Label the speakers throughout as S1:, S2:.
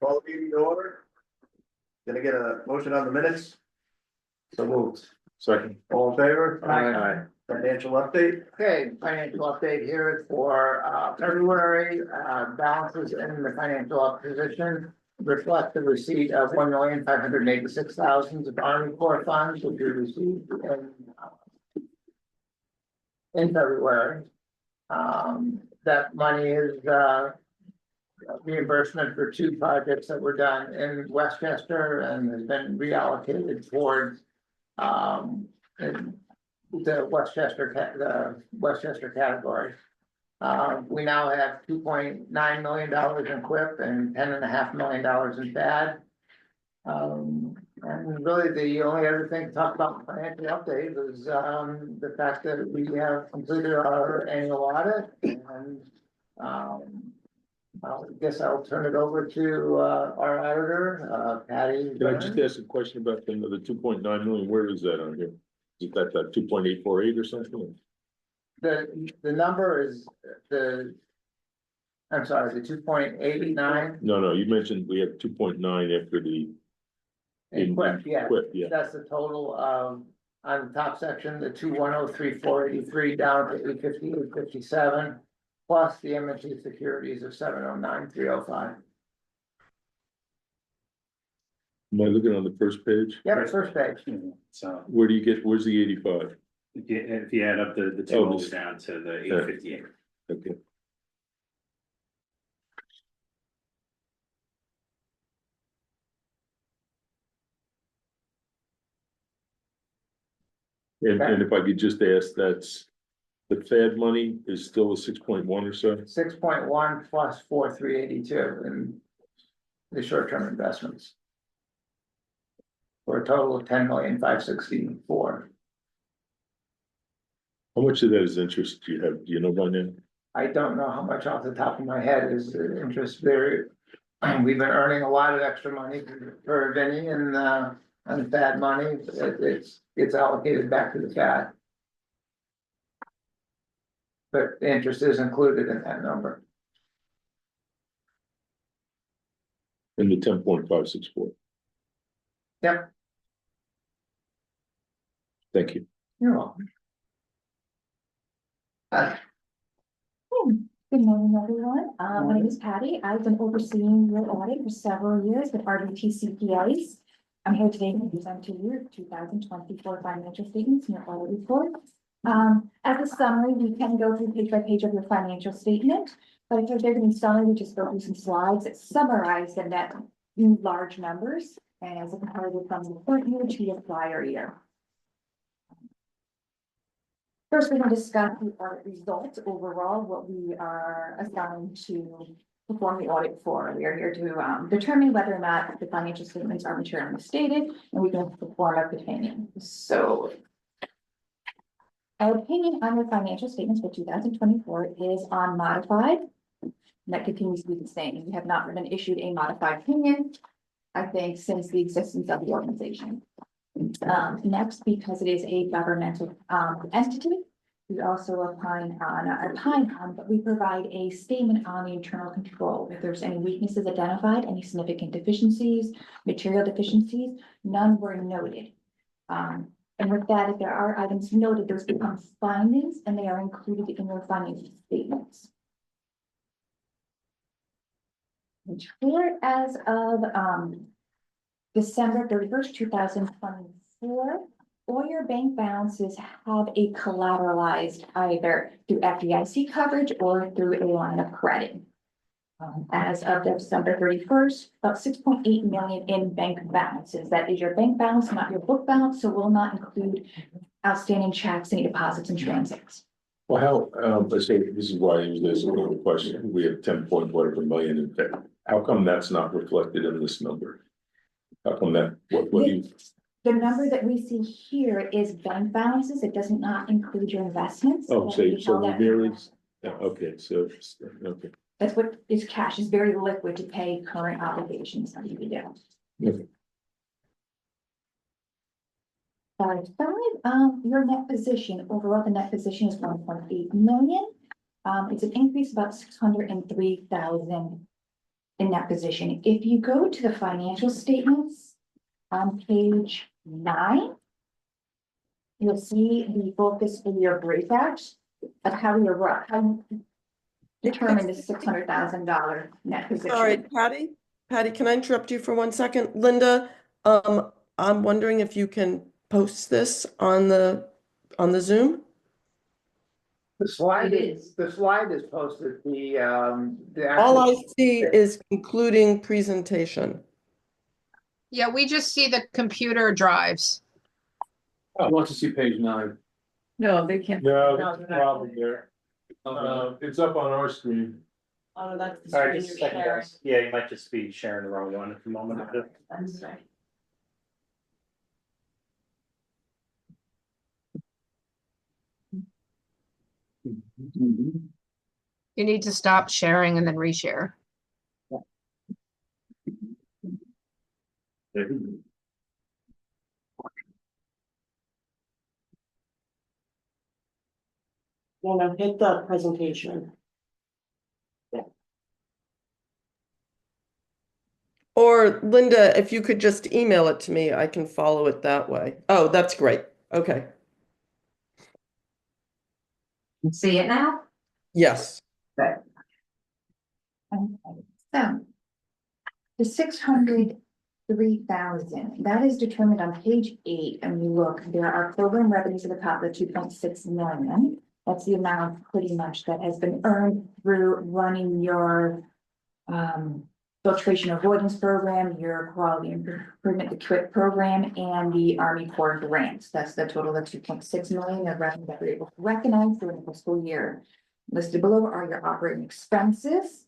S1: Call the meeting to order. Gonna get a motion on the minutes. So moved.
S2: Second.
S1: All in favor?
S2: Aye.
S1: Financial update.
S3: Okay, financial update here for February, balances in the financial position reflect the receipt of $1,586,000 of Army Corps funds, which we received in February. That money is reimbursement for 2 projects that were done in Westchester and has been reallocated towards the Westchester category. We now have $2.9 million in QUIP and $10.5 million in FAD. And really the only other thing to talk about in the financial update is the fact that we have completed our annual audit, and I guess I'll turn it over to our auditor, Patty.
S2: Can I just ask a question about the 2.9 million? Where is that on here? Is that 2.848 or something?
S3: The number is I'm sorry, the 2.89.
S2: No, you mentioned we have 2.9 after the.
S3: QUIP, yeah.
S2: QUIP, yeah.
S3: That's the total on the top section, the 2103483 down to 85857, plus the M&T securities of 709305.
S2: Am I looking on the first page?
S3: Yep, first page.
S4: So
S2: Where do you get, where's the 85?
S4: if you add up the two rolls down to the 858.
S2: Okay. And if I could just ask, that's the FAD money is still a 6.1 or so?
S3: 6.1 plus 4,382 in the short-term investments, for a total of 10,564,000.
S2: How much of that is interest do you have? Do you know by now?
S3: I don't know how much off the top of my head is the interest there. We've been earning a lot of extra money for Vinny and FAD money. It's allocated back to the FAD. But the interest is included in that number.
S2: In the 10.564.
S3: Yep,
S2: Thank you.
S3: you're welcome.
S5: Good morning, everyone. My name is Patty. I've been overseeing your audit for several years with RDT CPAs. I'm here today to present to you 2024 financial statements and your audit report. As a summary, we can go through page by page of your financial statement, but if they're going to be summary, we just go through some slides that summarize the net large numbers and as a comparative from the current year to the prior year. First, we're going to discuss the audit results overall, what we are assigned to perform the audit for. We are here to determine whether or not the financial statements are materially misstated, and we can perform an opinion. So, our opinion on the financial statements for 2024 is unmodified. And that continues to be the same. We have not been issued a modified opinion, I think, since the existence of the organization. Next, because it is a governmental entity, we also opine on, but we provide a statement on the internal control. If there's any weaknesses identified, any significant deficiencies, material deficiencies, none were noted. And with that, if there are items noted, those become findings and they are included in your financial statements. Which here, as of December 31st, 2024, all your bank balances have a collateralized either through FDIC coverage or through a line of credit. As of December 31st, about 6.8 million in bank balances. That is your bank balance, not your book balance, so will not include outstanding checks, any deposits and transactions.
S2: Well, let's say this is why I use this little question. We have 10 point whatever million in FAD. How come that's not reflected in this number? How come that, what do you?
S5: The number that we see here is bank balances. It does not include your investments.
S2: Oh, so Ramirez, okay, so, okay.
S5: That's what is cash, is very liquid to pay current obligations that you do.
S2: Okay.
S5: Your net position, overall, the net position is 1.8 million. It's an increase of about 603,000 in that position. If you go to the financial statements on page 9, you'll see the full fiscal year breakout of how you determine the $600,000 net position.
S6: All right, Patty, can I interrupt you for 1 second? Linda, I'm wondering if you can post this on the Zoom?
S3: The slide
S7: It
S3: is,
S7: is.
S3: the slide is posted, the
S6: All I
S3: actual,
S6: see is concluding presentation.
S7: Yeah, we just see the computer drives.
S8: I want to see page 9.
S9: No, they can't.
S2: No, that's the problem there. It's up on our screen.
S9: Oh, that's the
S4: Sorry,
S9: screen
S4: just a
S9: you're
S4: second,
S9: sharing.
S4: guys. Yeah, you might just be sharing the wrong one at the moment.
S9: That's right.
S7: You need to stop sharing and then reshare.
S9: No, hit the presentation.
S6: Or Linda, if you could just email it to me, I can follow it that way. Oh, that's great. Okay.
S7: See it now?
S6: Yes.
S5: Okay, so the 603,000, that is determined on page 8, and you look, there are program revenues at the top, the 2.6 million. That's the amount pretty much that has been earned through running your filtration avoidance program, your quality improvement, the QUIP program, and the Army Corps grants. That's the total of 2.6 million of revenue that we're able to recognize during the fiscal year. Listed below are your operating expenses.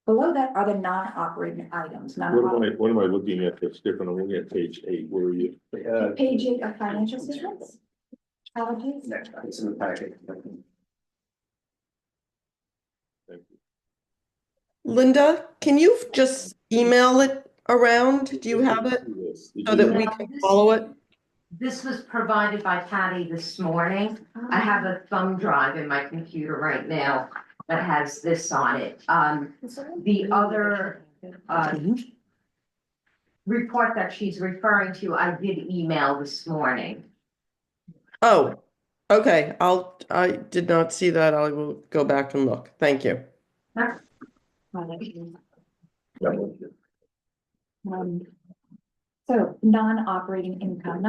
S5: Below that are the non-operating items.
S2: What am I looking at that's different? I'm looking at page 8. Where are you?
S5: Page 8 of financial statements. Apologies.
S1: Next, it's in the packet.
S6: Linda, can you just email it around? Do you have it so that we can follow it?
S10: This was provided by Patty this morning. I have a thumb drive in my computer right now that has this on it. The other report that she's referring to, I did email this morning.
S6: Oh, okay. I did not see that. I will go back and look. Thank you.
S5: So non-operating income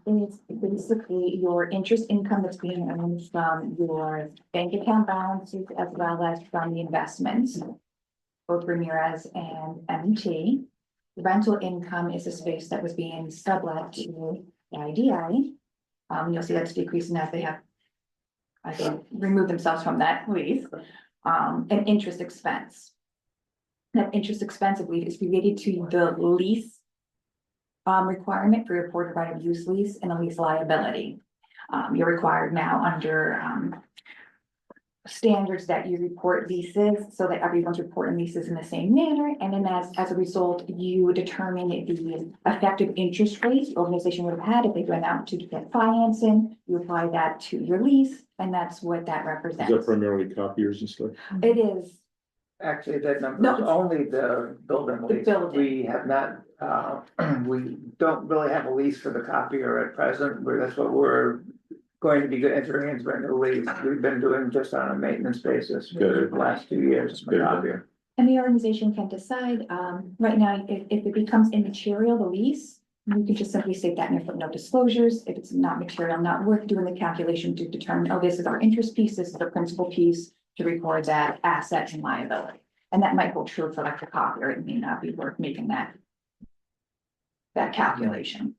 S5: is basically your interest income that's being earned from your bank account balances as well as from the investments, both Ramirez and MT. Rental income is a space that was being sublet to the IDI. You'll see that's decreasing as they have, I think, removed themselves from that lease. And interest expense. That interest expense, I believe, is related to the lease requirement for reported right of use lease and a lease liability. You're required now under standards that you report leases so that everyone's reporting leases in the same manner. And then as a result, you determine the effective interest rate the organization would have had if they went out to get financing. You apply that to your lease, and that's what that
S2: Is
S5: represents.
S2: that primarily copiers and stuff?
S5: It is.
S3: actually, that number
S5: No,
S3: is
S5: it's-
S3: only the building
S5: The
S3: lease.
S5: building.
S3: We have not, we don't really have a lease for the copier at present, but that's what we're going to be entering into a new lease. We've been doing just on a maintenance basis for
S2: Good.
S3: the last 2 years, the
S2: Good.
S3: copier.
S5: And the organization can decide, right now, if it becomes immaterial, the lease, you can just simply state that in your footnote disclosures. If it's not material, not worth doing the calculation to determine, oh, this is our interest piece, this is the principal piece, to record that asset and liability. And that might hold true for like the copier. It may not be worth making that calculation.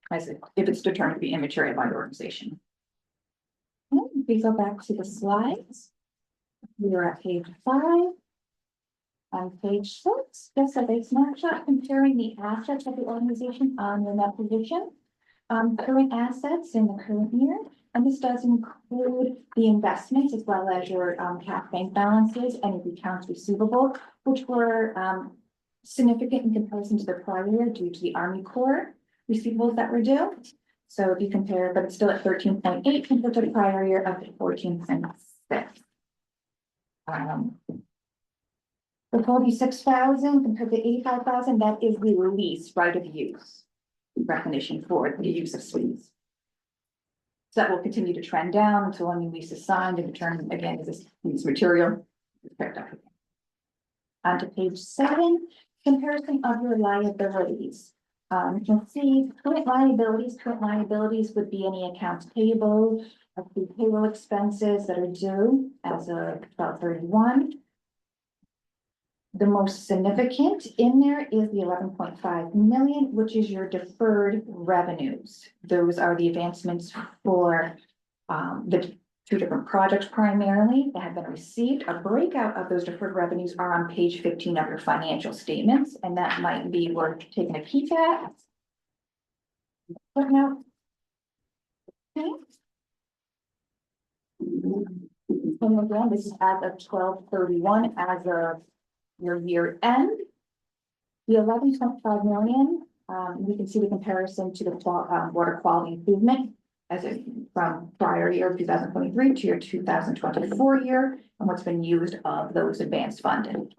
S5: As if it's determined to be immaterial by the organization. Okay, if we go back to the slides. We are at page 5. On page 6, just a snapshot comparing the assets of the organization on the net position. Current assets in the current year, and this does include the investments as well as your cash bank balances and the accounts receivable, which were significant in comparison to the prior year due to the Army Corps receivables that were due. So if you compare, but it's still at 13.8 compared to the prior year of 14.6. The 46,000 compared to 85,000, that is the lease right of use recognition for the use of suites. So that will continue to trend down until a new lease is signed and determined again, is this material is picked up. On to page 7, comparison of your liabilities. You can see current liabilities would be any accounts payable, the payroll expenses that are due as of 12/31. The most significant in there is the 11.5 million, which is your deferred revenues. Those are the advancements for the 2 different projects primarily that have been received. A breakout of those deferred revenues are on page 15 of your financial statements, and that might be worth taking a peek at. Footnote. Okay. And again, this is as of 12/31, as of your year end. The 11.5 million, you can see the comparison to the water quality improvement as it from prior year 2023 to your 2024 year, and what's been used of those advanced funding.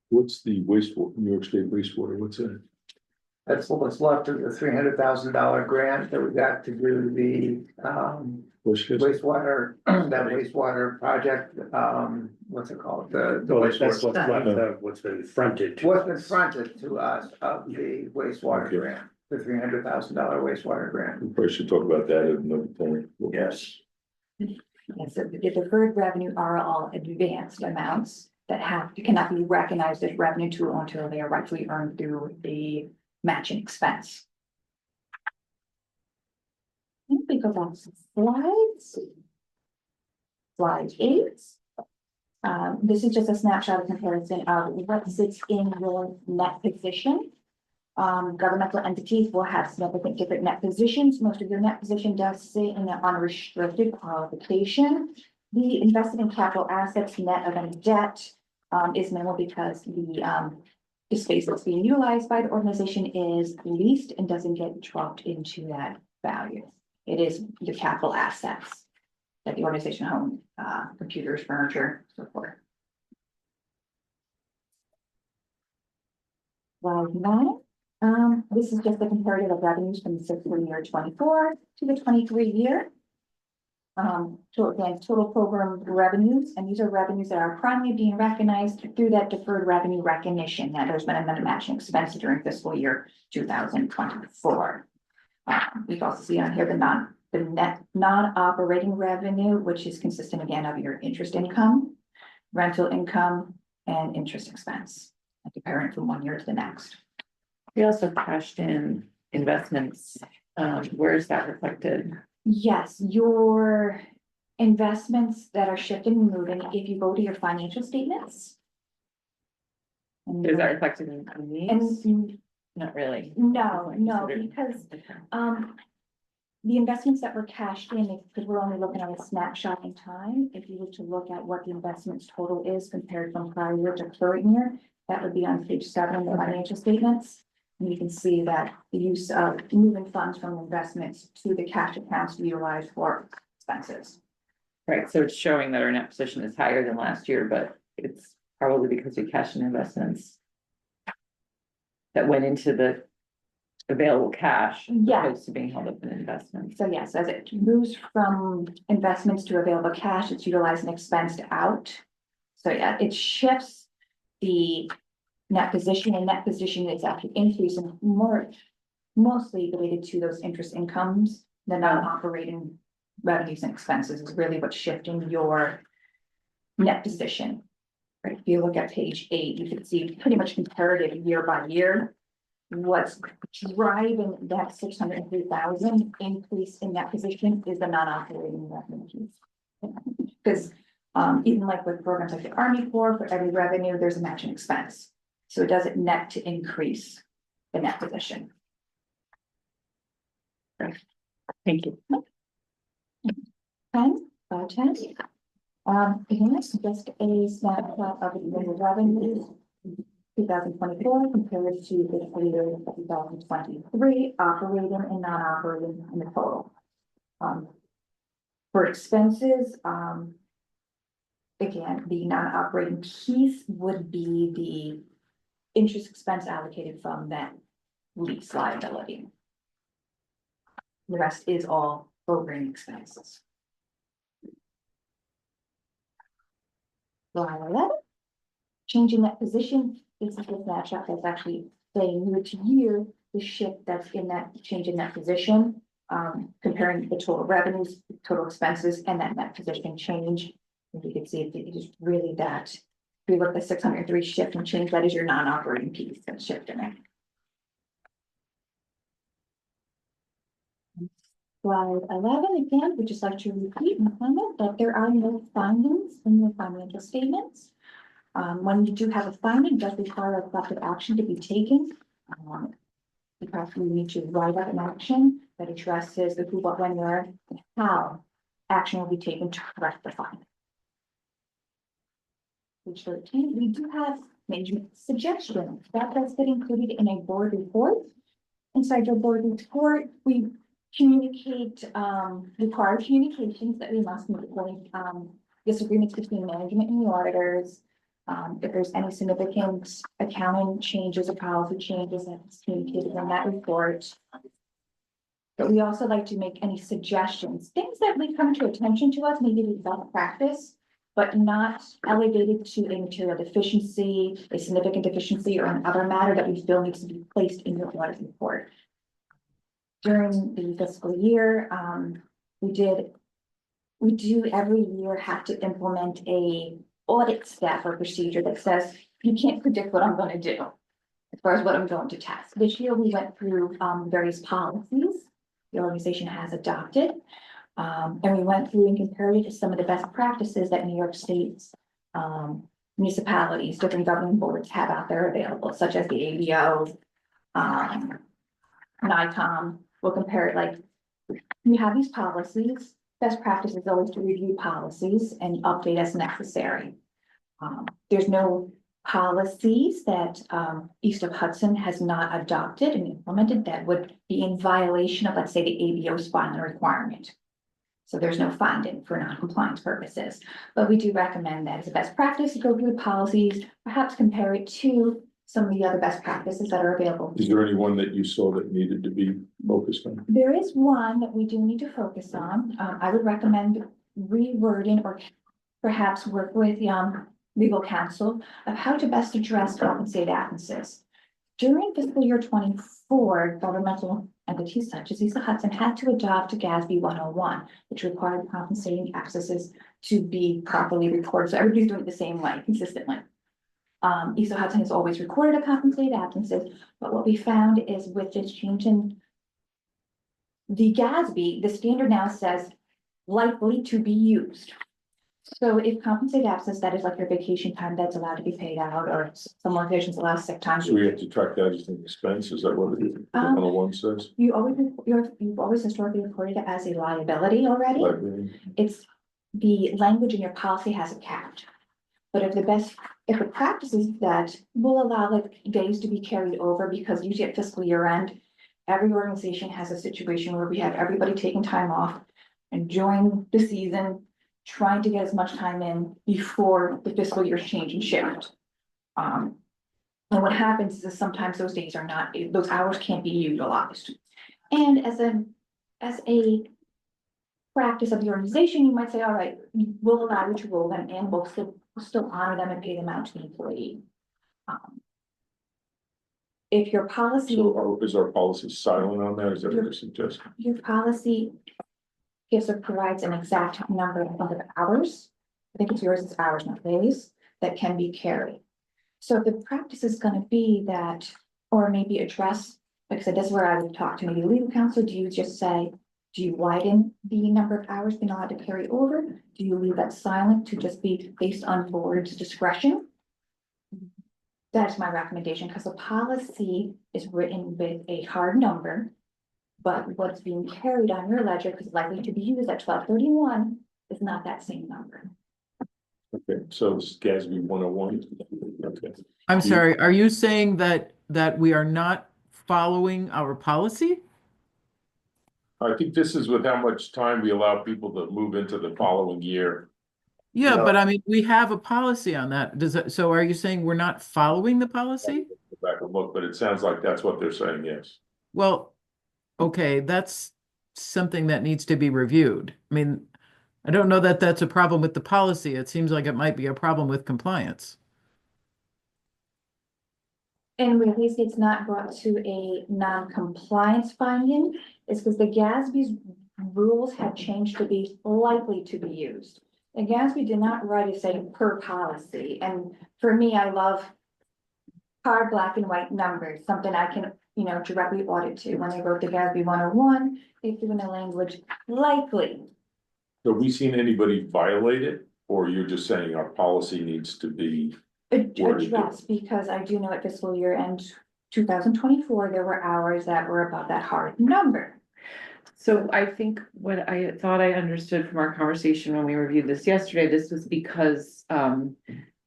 S2: What's the wastewater, New York State wastewater, what's in it?
S3: That's what's left of the $300,000 grant that we got to do the
S2: What's this?
S3: wastewater, that wastewater project, what's it called? The
S4: Well, that's
S3: wastewater.
S4: what's left of what's been fronted. to
S3: What's been
S4: us.
S3: fronted to us of the wastewater
S2: Okay.
S3: grant, the $300,000 wastewater grant.
S2: We probably should talk about that at another point.
S1: Yes.
S5: And so the deferred revenue are all advanced amounts that cannot be recognized as revenue until they are rightfully earned through the matching expense. If we go back to slides. Slide 8. This is just a snapshot of comparison of what sits in your net position. Governmental entities will have significant different net positions. Most of your net position does sit in an unrestricted qualification. The invested in capital assets net of any debt is minimal because the space that's being utilized by the organization is leased and doesn't get dropped into that value. It is the capital assets that the organization owns, computers, furniture, so forth. Slide 9. This is just the comparative of revenues from the fiscal year 24 to the 23 year. So again, total program revenues, and these are revenues that are primarily being recognized through that deferred revenue recognition. Now, there's been a matching expense during fiscal year 2024. You can also see on here the net non-operating revenue, which is consistent again of your interest income, rental income, and interest expense, and comparing from one year to the next.
S9: We also cashed in investments. Where is that reflected?
S5: Yes, your investments that are shifting and moving, if you go to your financial statements.
S9: Is that reflected in these?
S5: And
S9: Not really.
S5: no, because the investments that were cashed in, because we're only looking at a snapshot in time, if you were to look at what the investments total is compared from prior year to current year, that would be on page 7 of the financial statements. And you can see that the use of moving funds from investments to the cash accounts utilized for expenses.
S9: Right, so it's showing that our net position is higher than last year, but it's probably because we cashed in investments that went into the available cash as
S5: Yeah.
S9: opposed to being held up in investments.
S5: So yes, as it moves from investments to available cash, it's utilized and expensed out. So yeah, it shifts the net position, and net position is actually increasing mostly related to those interest incomes. The non-operating revenues and expenses is really what's shifting your net position. Right, if you look at page 8, you can see pretty much comparative year by year. What's driving that 603,000 increase in that position is the non-operating revenues. Because even like with programs like the Army Corps, for every revenue, there's a matching expense. So it doesn't net to increase the net position.
S9: Thank you.
S5: 10. Again, it's just a snapshot of the revenues. 2024 compared to fiscal year 2023, operating and non-operating in the total. Um, for expenses, again, the non-operating piece would be the interest expense allocated from that lease liability. The rest is all program expenses. Line 11, changing that position, this is the snapshot that's actually saying year to year, the shift that's in that change in that position, comparing the total revenues, total expenses, and that net position change. And you can see it is really that. If we look at the 603 shift and change, that is your non-operating piece that's shifting it. Slide 11, again, would just like to repeat and comment that there are no findings in your financial statements. When you do have a finding, it does require a collective action to be taken. Because we need to write out an action that addresses the who, what, when, where, and how action will be taken to correct the finding. Page 13, we do have management suggestions that does get included in a board report. Inside your board report, we communicate required communications that we must meet with disagreements between management and the auditors. If there's any significant accounting changes or policy changes that's communicated in that report. But we also like to make any suggestions, things that may come to attention to us, maybe we best practice, but not elevated to a material deficiency, a significant deficiency, or another matter that we feel needs to be placed in your audit report. During the fiscal year, we do every year have to implement a audit staff or procedure that says you can't predict what I'm going to do as far as what I'm going to test. This year we went through various policies the organization has adopted, and we went through and compared it to some of the best practices that New York State's municipalities, different governing boards have out there available, such as the ABO, NICOM. We'll compare it like you have these policies. Best practice is always to review policies and update as necessary. There's no policies that East of Hudson has not adopted and implemented that would be in violation of, let's say, the ABO's filing requirement. So there's no finding for non-compliance purposes. But we do recommend that as a best practice to go through the policies, perhaps compare it to some of the other best practices that are available.
S2: Is there any one that you saw that needed to be focused on?
S5: There is one that we do need to focus on. I would recommend rewording or perhaps work with legal counsel of how to best address compensated absences. During fiscal year 24, governmental entities such as East of Hudson had to adopt a GASB 101, which required compensating absences to be properly recorded. So everybody's doing it the same way, consistently. East of Hudson has always recorded a compensated absences, but what we found is with this change in the GASB, the standard now says likely to be used. So if compensated absence, that is like your vacation time that's allowed to be paid out, or some organizations allow sick time.
S2: So we have to track that as an expense, is that what it is? 101 says?
S5: You've always historically reported it as a liability already.
S2: Liability.
S5: It's the language in your policy has it capped. But if the practice is that will allow like days to be carried over, because usually at fiscal year end, every organization has a situation where we have everybody taking time off, enjoying the season, trying to get as much time in before the fiscal year's change and shift. And what happens is sometimes those days are not, those hours can't be utilized. And as a practice of the organization, you might say, all right, we'll allow you to roll them in, we'll still honor them and pay them out to the employee. If your policy.
S2: So is our policy silent on that? Is that what you're suggesting?
S5: Your policy gives or provides an exact number of hours. I think it's yours, it's hours, not days, that can be carried. So if the practice is going to be that, or maybe address, like I said, this is where I would talk to maybe legal counsel. Do you just say, do you widen the number of hours being allowed to carry over? Do you leave that silent to just be based on board's discretion? That's my recommendation, because the policy is written with a hard number, but what's being carried on your ledger is likely to be used at 12/31 is not that same number.
S2: Okay, so it's GASB 101. Okay.
S11: I'm sorry, are you saying that we are not following our policy?
S2: I think this is with how much time we allow people to move into the following year.
S11: Yeah,
S1: No.
S11: but I mean, we have a policy on that. Does it, so are you saying we're not following the policy?
S2: Go back and look, but it sounds like that's what they're saying, yes.
S11: Well, okay, that's something that needs to be reviewed. I mean, I don't know that that's a problem with the policy. It seems like it might be a problem with compliance.
S5: And the reason it's not brought to a non-compliance finding is because the GASB's rules had changed to be likely to be used. The GASB did not write a say per policy, and for me, I love hard black and white numbers, something I can, directly audit to. When I wrote the GASB 101, they threw in the language likely.
S2: Have we seen anybody violate it, or you're just saying our policy needs to be?
S5: Address, because I do know at fiscal year end 2024, there were hours that were above that hard number.
S9: So I think what I thought I understood from our conversation when we reviewed this yesterday, this was because of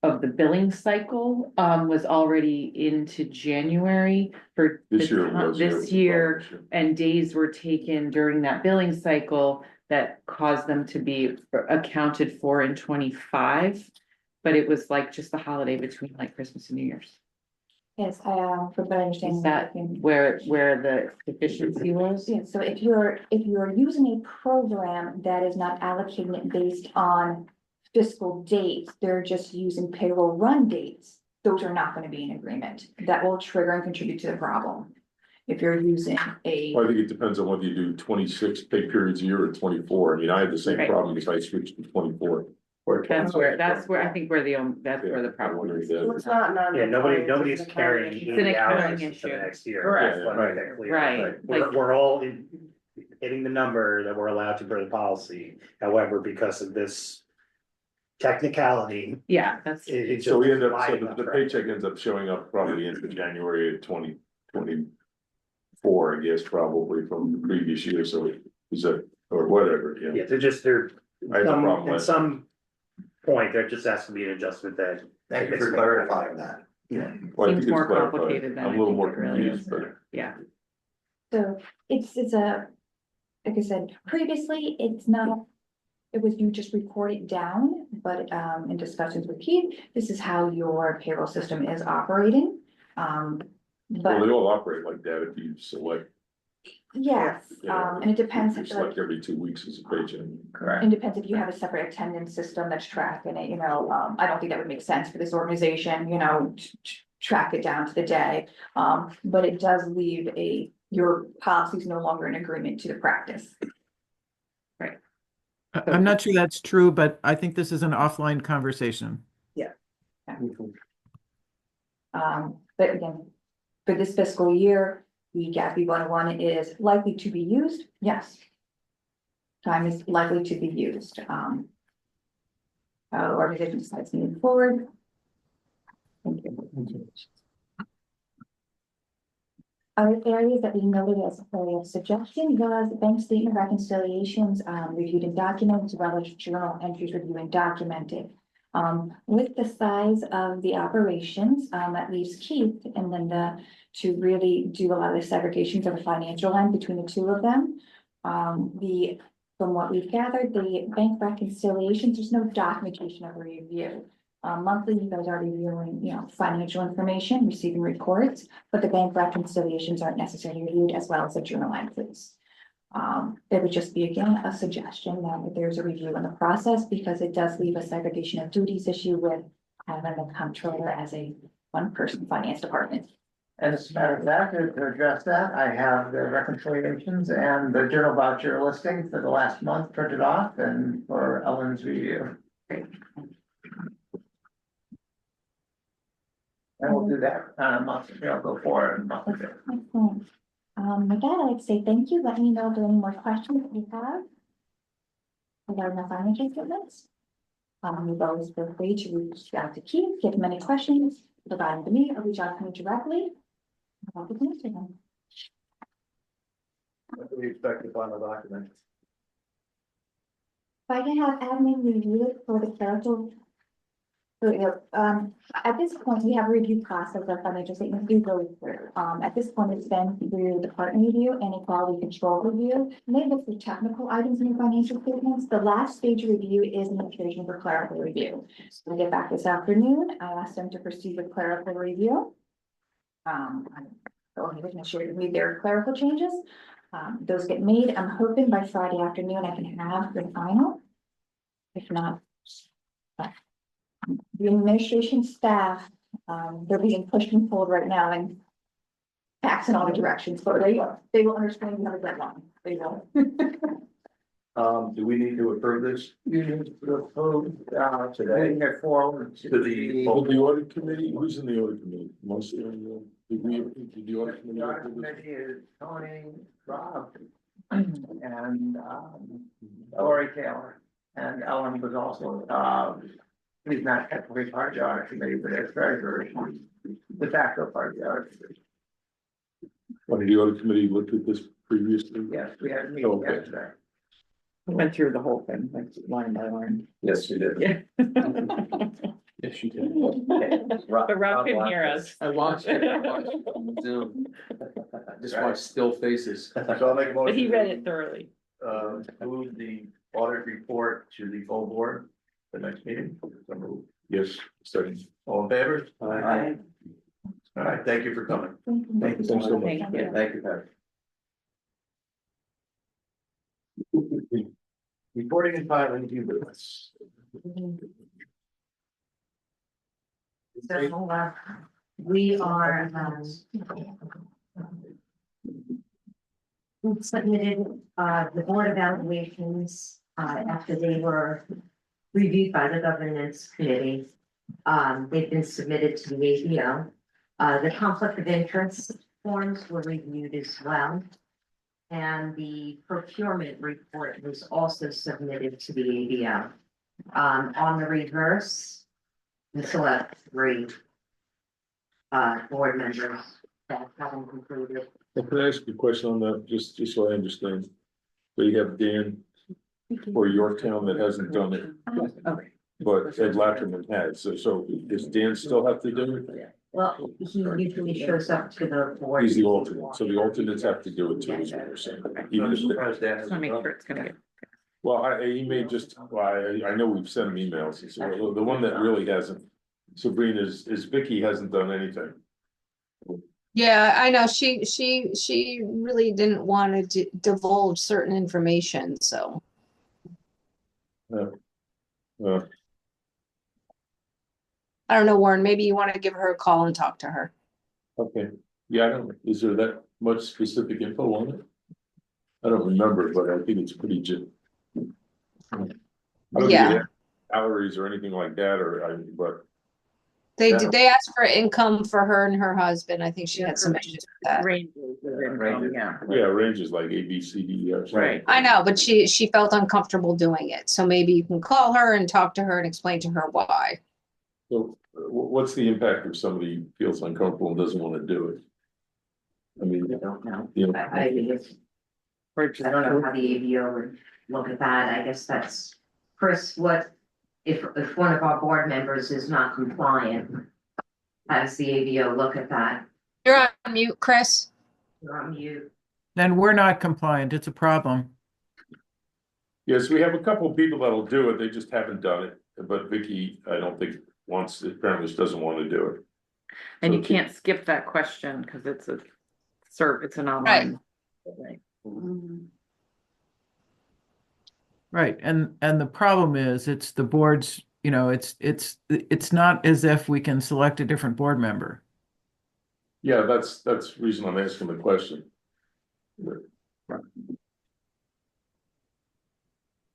S9: the billing cycle was already into January for
S2: This year was.
S9: this year, and days were taken during that billing cycle that caused them to be accounted for in 25. But it was like just the holiday between like Christmas and New Year's.
S5: Yes, for better understanding.
S9: Is that where the deficiency was?
S5: Yeah, so if you're using a program that is not allocating it based on fiscal dates, they're just using payroll run dates, those are not going to be in agreement. That will trigger and contribute to the problem. If you're using a.
S2: Well, I think it depends on whether you do 26 pay periods a year or 24. I mean, I had the same
S9: Right.
S2: problem because I switched to 24.
S9: That's where I think where the problem is.
S3: It's not
S4: Yeah, nobody's
S3: it's an
S4: carrying
S3: accounting issue.
S9: It's an
S4: 80 hours
S9: accounting
S4: for
S9: issue.
S4: the next year.
S3: Correct.
S4: Just wanna make that clear.
S9: Right.
S4: We're all hitting the number that we're allowed to per the policy. However, because of this technicality,
S9: Yeah, that's,
S4: it just.
S2: So we end up, so
S4: lining
S2: the
S4: up, right?
S2: paycheck ends up showing up probably into January of 2024, I guess, probably from the previous year, so is that, or whatever, yeah.
S4: Yeah, they're
S2: I have a problem
S4: at
S2: with.
S4: some point, there just has to be an adjustment that.
S1: Thank you for clarifying that.
S4: Yeah.
S2: Well, I
S9: seems
S2: think it's
S9: more
S2: clarified.
S9: complicated than
S2: I'm
S9: I
S2: a little
S9: think
S2: more
S9: it really
S2: confused,
S9: is.
S2: but
S9: Yeah.
S5: So it's like I said, previously, it's not, it was you just report it down, but in discussions with Keith, this is how your payroll system is operating.
S2: well,
S5: But
S2: they all operate like that if you select,
S5: yes, and it depends,
S2: you
S5: like,
S2: select every 2 weeks as a paycheck.
S3: Correct.
S5: it depends if you have a separate attendance system that's tracking it, I don't think that would make sense for this organization, track it down to the day. But it does leave your policy is no longer in agreement to the practice.
S11: I'm not sure that's true, but I think this is an offline conversation.
S5: But again, for this fiscal year, the GASB 101 is likely to be used, yes. Time is likely to be used, organization decides to move forward. Thank you. Other areas that we noted as area of suggestion was bank statement reconciliations, reviewed and documented, as well as journal entries reviewed and documented. With the size of the operations, that leaves Keith and Linda to really do a lot of the segregations of the financial end between the two of them. From what we've gathered, the bank reconciliations, there's no documentation of a review. Monthly, you guys are reviewing, financial information, receiving reports, but the bank reconciliations aren't necessarily reviewed as well as the journal entries. It would just be, again, a suggestion that there's a review in the process, because it does leave a segregation of duties issue with having the comptroller as a one-person finance department.
S3: And as a matter of fact, to address that, I have the reconciliations and the journal voucher listing for the last month printed off and for Ellen's review. And we'll do that, month, go forward month.
S5: Excellent. With that, I'd like to say thank you. Let me know if there are any more questions that you have regarding the financial statements. You've always feel free to reach out to Keith, give him any questions, provide them to me, or reach out to me directly. I'll be to answer them.
S1: What do we expect the final document?
S5: If I can have admin review it for the clerical So, at this point, we have a review process of financial statements do go through. At this point, it's been through the partner review and a quality control review. And they look for technical items in your financial statements. The last stage of review is administration for clerical review. So we get back this afternoon. I asked them to proceed with clerical review. I'm going to share with me their clerical changes. Those get made. I'm hoping by Friday afternoon I can have the final. If not, the administration staff, they're being pushed and pulled right now and acts in all the directions, but they will understand you have a deadline. They will.
S1: Do we need to approve this?
S3: You need to approve,
S1: Today?
S3: moving it forward to
S1: To
S3: the.
S2: Well, the audit committee, who's in the audit committee? Mostly, did the audit committee?
S3: The audit
S2: approve this?
S3: committee is Tony, Rob, and, Lori Taylor, and Ellen was also, he's not technically part of the audit committee, but as treasurer, she's de facto part of the audit committee.
S2: Well, the audit committee looked at this previously?
S3: Yes, we had a meeting
S2: Okay.
S3: yesterday.
S9: Went through the whole thing, like line by line.
S1: Yes, we did.
S9: Yeah.
S2: Yes, you did.
S9: But Rob can hear us.
S8: I watched it on Zoom. Just watched still faces.
S1: So I'll make a motion.
S9: But he read it thoroughly.
S1: Move the audit report to the full board, the next meeting. So move.
S2: Yes, starting.
S1: All in favor?
S3: Aye.
S1: All right, thank you for coming.
S5: Thank you.
S2: Thanks so much.
S9: Thank you.
S1: Thank you, Pat. Reporting and filing due business.
S10: So, we are, we submitted, the board evaluations, after they were reviewed by the governance committee. They've been submitted to the ABO. The conflict of interest forms were reviewed as well. And the procurement report was also submitted to the ABO. On the reverse, we select 3 board members that haven't completed.
S2: Can I ask you a question on that, just so I understand? So you have Dan for Yorktown that hasn't done it,
S9: Okay.
S2: but Ed Latterman has, so does Dan still have to do it?
S10: Well, he usually shows up to the board.
S2: He's the alternate, so the alternates have to do it too, is what you're saying. Even if they-
S9: Just wanna make sure it's gonna get.
S2: Well, he may just, well, I know we've sent him emails, so the one that really hasn't, Sabrina, is Vicky hasn't done anything.
S7: Yeah, I know. She really didn't want to divulge certain information, so.
S2: Uh,
S7: I don't know, Warren, maybe you want to give her a call and talk to her.
S2: okay, yeah, I don't, is there that much specific info on it? I don't remember, but I think it's pretty I don't
S7: Yeah.
S2: think it has calories or anything like that, but
S7: They asked for income for her and her husband. I think she had some issues with that.
S9: Ranges of income, yeah.
S2: yeah, ranges like A, B, C, D, E, F.
S9: Right.
S7: I know, but she felt uncomfortable doing it. So maybe you can call her and talk to her and explain to her why.
S2: So what's the impact if somebody feels uncomfortable and doesn't want to do it? I mean,
S10: I don't know.
S2: you know,
S10: I think it's, I don't know how the ABO would look at that. I guess that's, Chris, what, if one of our board members is not compliant, how does the ABO look at that?
S7: You're on mute, Chris.
S10: You're on mute.
S11: Then we're not compliant. It's a problem.
S2: yes, we have a couple of people that'll do it, they just haven't done it, but Vicky, I don't think apparently just doesn't want to do it.
S9: And you
S2: So-
S9: can't skip that question because it's it's an online. Right.
S11: Right, and the problem is, it's the board's, it's not as if we can select a different board member.
S2: Yeah, that's the reason I'm asking the question.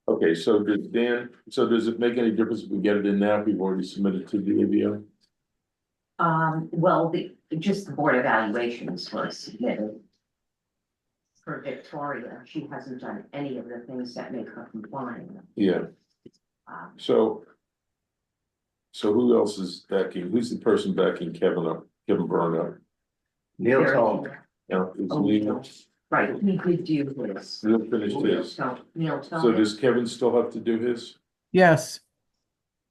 S2: Okay, so does it make any difference if we get it in now, if we've already submitted to the ABO?
S10: Well, just the board evaluations were submitted. For Victoria, she hasn't done any of the things that make her compliant.
S2: Yeah,
S10: Um,
S2: so who else is backing, who's the person backing Kevin Byrne up?
S1: Neil
S10: Very-
S1: Tom.
S2: Yeah, is
S10: Oh,
S2: Neil,
S10: Right, he did do his.
S2: Neil finished his,
S10: Neil
S2: so
S10: told
S2: does Kevin still have to do his?
S11: Yes,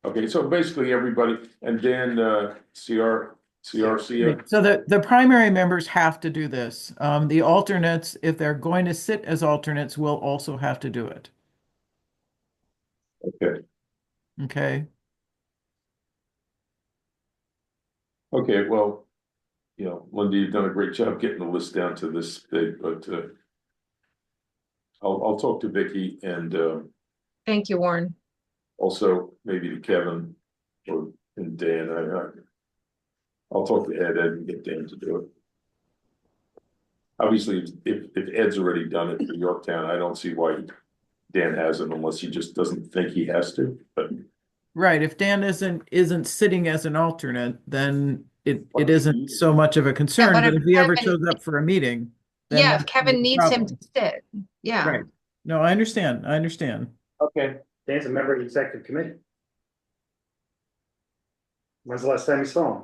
S2: Okay, so basically everybody, and then CRC.
S11: So the primary members have to do this. The alternates, if they're going to sit as alternates, will also have to do it.
S2: Okay,
S11: Okay,
S2: okay, well, Linda, you've done a great job getting the list down to this big, but I'll talk to Vicky and
S7: Thank you, Warren.
S2: also maybe to Kevin and Dan. I'll talk to Ed and get Dan to do it. Obviously, if Ed's already done it for Yorktown, I don't see why Dan hasn't, unless he just doesn't think he has to, but.
S11: right. If Dan isn't sitting as an alternate, then it isn't so much of a concern,
S7: but
S11: but
S7: if
S11: if he ever
S7: Kevin-
S11: shows up for a meeting. then
S7: Yeah, if
S11: that's
S7: Kevin
S11: a
S7: needs him
S11: problem.
S7: to sit, yeah.
S11: Right. No, I understand.
S4: Okay, Dan's a member of the executive committee. When's the last time you saw him?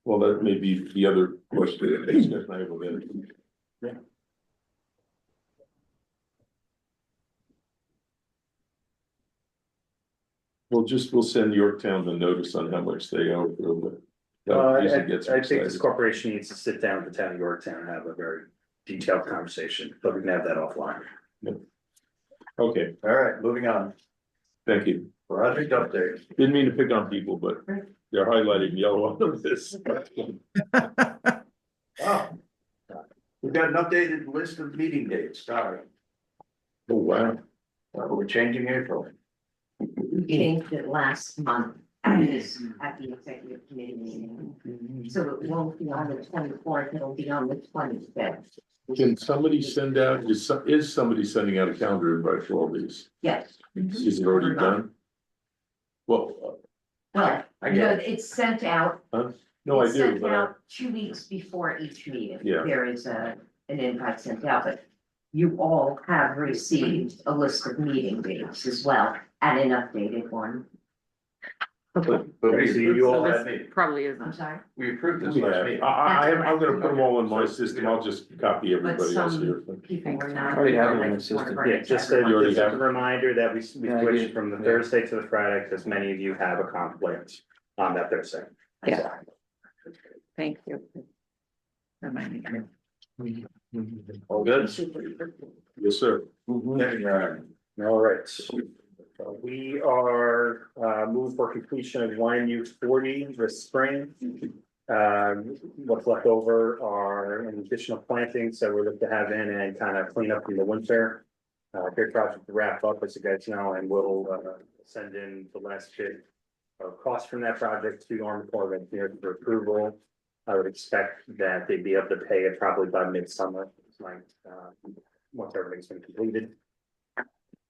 S2: Well, that may be the other question that makes it not able to.
S4: Yeah.
S2: We'll send Yorktown the notice on how much they owe for the.
S4: I
S2: usually gets
S4: think this
S2: excited.
S4: corporation needs to sit down with the town of Yorktown and have a very detailed conversation, but we can have that offline.
S2: Okay,
S1: All right, moving on.
S2: thank you.
S1: Project update.
S2: Didn't mean to pick on people, but they're highlighting yellow on this.
S1: Wow. We've got an updated list of meeting dates, sorry.
S2: Oh, wow.
S1: We're changing April.
S10: We changed it last month at the executive committee meeting. So it won't be on the 24th, it'll be on the 25th.
S2: Can somebody send out, is somebody sending out a calendar invite for all these?
S10: Yes.
S2: Is it already done? Well,
S10: Well,
S1: I
S10: no,
S1: get it.
S10: it's sent out.
S2: no, I
S10: It's
S2: do,
S10: sent
S2: but
S10: out 2 weeks before each meeting.
S2: Yeah.
S10: There is an invite sent out, but you all have received a list of meeting dates as well, and an updated one.
S1: But we
S4: So
S1: approved
S4: you all
S1: this
S4: had-
S1: last meeting.
S9: Probably
S10: I'm
S9: isn't.
S10: sorry,
S1: We approved this
S2: yeah,
S1: last meeting.
S2: I'm gonna put them all in my system. I'll just copy
S10: but
S2: everybody else here.
S10: some people were not.
S8: Already have it in
S10: I
S8: the
S10: just wanna
S8: system.
S10: bring
S4: Yeah,
S10: it to
S4: just
S10: everyone.
S2: You already
S4: a
S2: have it?
S4: reminder that we
S8: Yeah, I
S4: switched
S8: did.
S4: from the
S8: Yeah.
S4: Thursday to the Friday, because many of you have a conflict on that Thursday.
S9: Yeah. Thank you. Reminding me.
S1: All good?
S2: Yes, sir.
S4: All right. We are moving for completion of YMU 40 this spring. What's left over are an additional plantings that we're looking to have in and kind of clean up from the winter. Great project to wrap up, as you guys know, and we'll send in the last bit of cost from that project to Army Corps of Engineers for approval. I would expect that they'd be able to pay it probably by midsummer, once everything's been completed.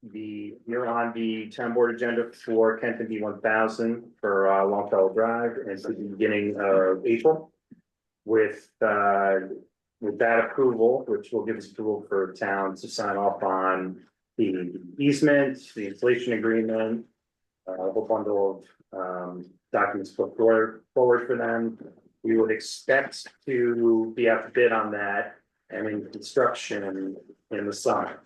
S4: You're on the town board agenda for Kenton B1000 for Longfellow Drive, and it's the beginning of April. With that approval, which will give us approval for town to sign off on the easement, the installation agreement. A whole bundle of documents put forward for them. We would expect to be out to bid on that and in construction in the summer.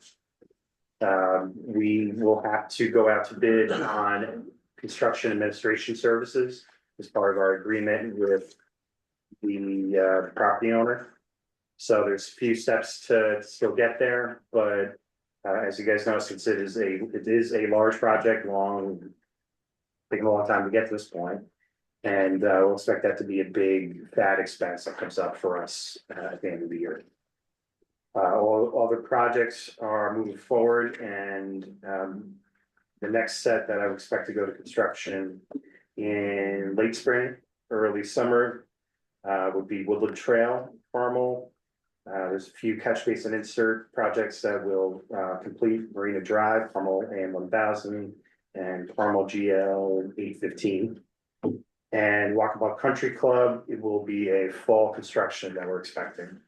S4: We will have to go out to bid on construction administration services as part of our agreement with the property owner. So there's a few steps to still get there, but as you guys know, since it is a large project, taking a long time to get to this point. And we'll expect that to be a big fat expense that comes up for us at the end of the year. All the projects are moving forward, and the next set that I would expect to go to construction in late spring, early summer would be Woodland Trail, Carmel. There's a few catch basin insert projects that will complete Marina Drive, Carmel AM 1000, and Carmel GL 815. And Walkabout Country Club, it will be a fall construction that we're expecting.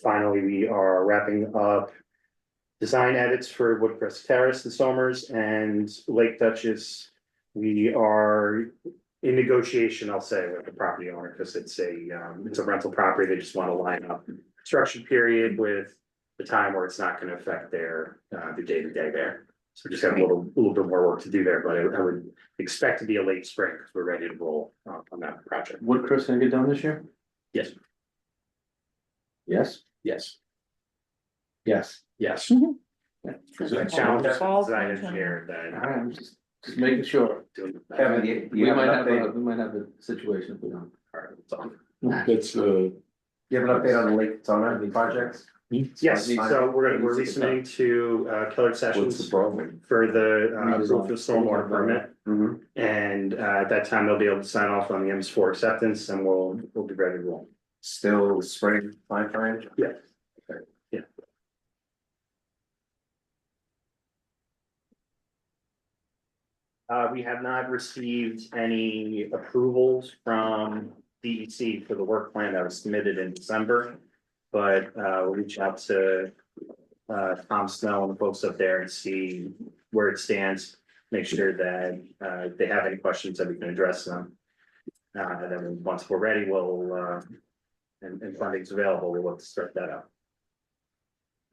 S4: Finally, we are wrapping up design edits for Woodcrest Terrace and Somers and Lake Duchess. We are in negotiation, I'll say, with the property owner, because it's a rental property. They just want to line up construction period with the time where it's not going to affect their the day-to-day there. So we just have a little bit more work to do there, but I would expect to be a late spring because we're ready to roll on that project.
S8: Would Chris gonna get done this year?
S4: Yes,
S8: Yes.
S4: yes,
S8: Yes.
S4: yes.
S6: Mhm.
S4: I challenge that design engineer
S8: All
S4: that.
S8: right, I'm just making sure.
S1: Kevin,
S8: We
S1: you
S8: might
S1: have an update?
S8: we might have a situation if we don't.
S4: It's on.
S2: That's,
S1: You have an update on the Lake Tona projects?
S4: Yes, so we're resubmitting to Keller
S2: what's
S4: Sessions
S2: the problem?
S4: for the approval for stormwater permit.
S1: Mm-hmm.
S4: And at that time, they'll be able to sign off on the MS4 acceptance and we'll be ready to roll.
S1: Still spring timeframe?
S4: Yeah.
S1: Okay.
S4: Yeah. We have not received any approvals from DEC for the work plan that was submitted in December. But we'll reach out to Tom Snow and the folks up there and see where it stands. Make sure that if they have any questions that we can address them. And then once we're ready, we'll and funding's available, we'll look to start that out.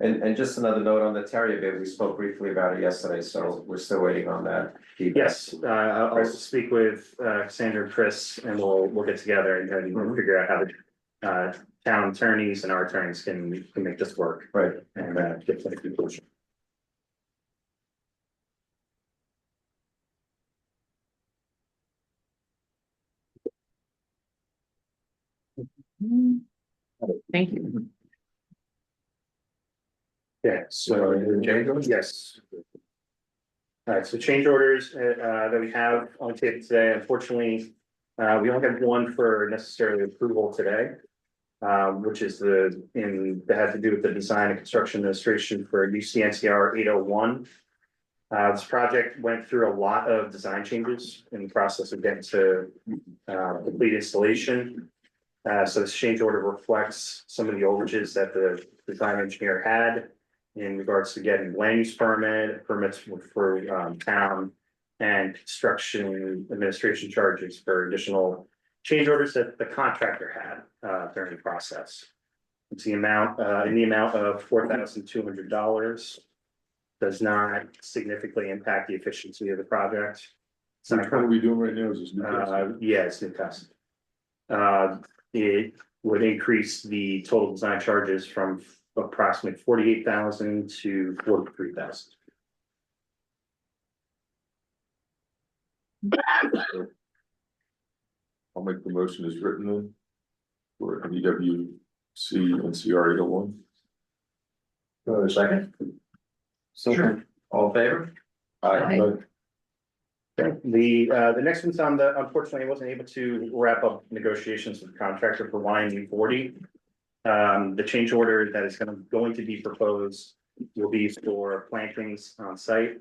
S1: And just another note on the Terrier bid, we spoke briefly about it yesterday, so we're still waiting on that. feedback.
S4: Yes, I'll speak with Cassandra and Chris and we'll get together and we'll figure out how the town attorneys and our attorneys can make this work.
S1: Right.
S4: And get to the conclusion.
S9: Thank you.
S4: Yeah, so yes. All right, so change orders that we have on the table today, unfortunately, we only have one for necessary approval today. Which is that had to do with the design and construction administration for UCNCR 801. This project went through a lot of design changes in the process of getting to complete installation. So this change order reflects some of the overages that the design engineer had in regards to getting land use permits for town and construction administration charges for additional change orders that the contractor had during the process. It's the amount in the amount of $4,200. Does not significantly impact the efficiency of the project.
S2: So what are we doing right now? Is this new?
S4: Yeah, it's new test. It would increase the total design charges from approximately 48,000 to 43,000.
S2: I'll make the motion as written then. For EWC and CR 801.
S1: Second? Sure. All in favor?
S2: Aye.
S4: The next one's on unfortunately, I wasn't able to wrap up negotiations with the contractor for YNU40. The change order that is going to be proposed will be for plantings on site.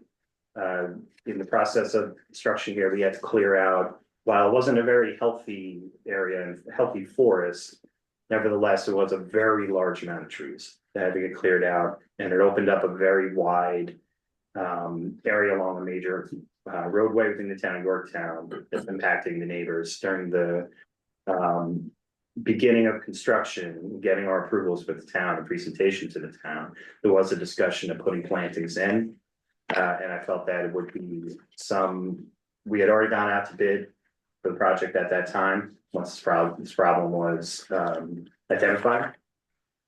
S4: In the process of construction here, we had to clear out, while it wasn't a very healthy area and healthy forest, nevertheless, it was a very large amount of trees that had to get cleared out, and it opened up a very wide area along a major roadway within the town of Yorktown that's impacting the neighbors during the beginning of construction, getting our approvals with the town and presentation to the town. There was a discussion of putting plantings in, and I felt that it would be we had already gone out to bid for the project at that time, once this problem was identified.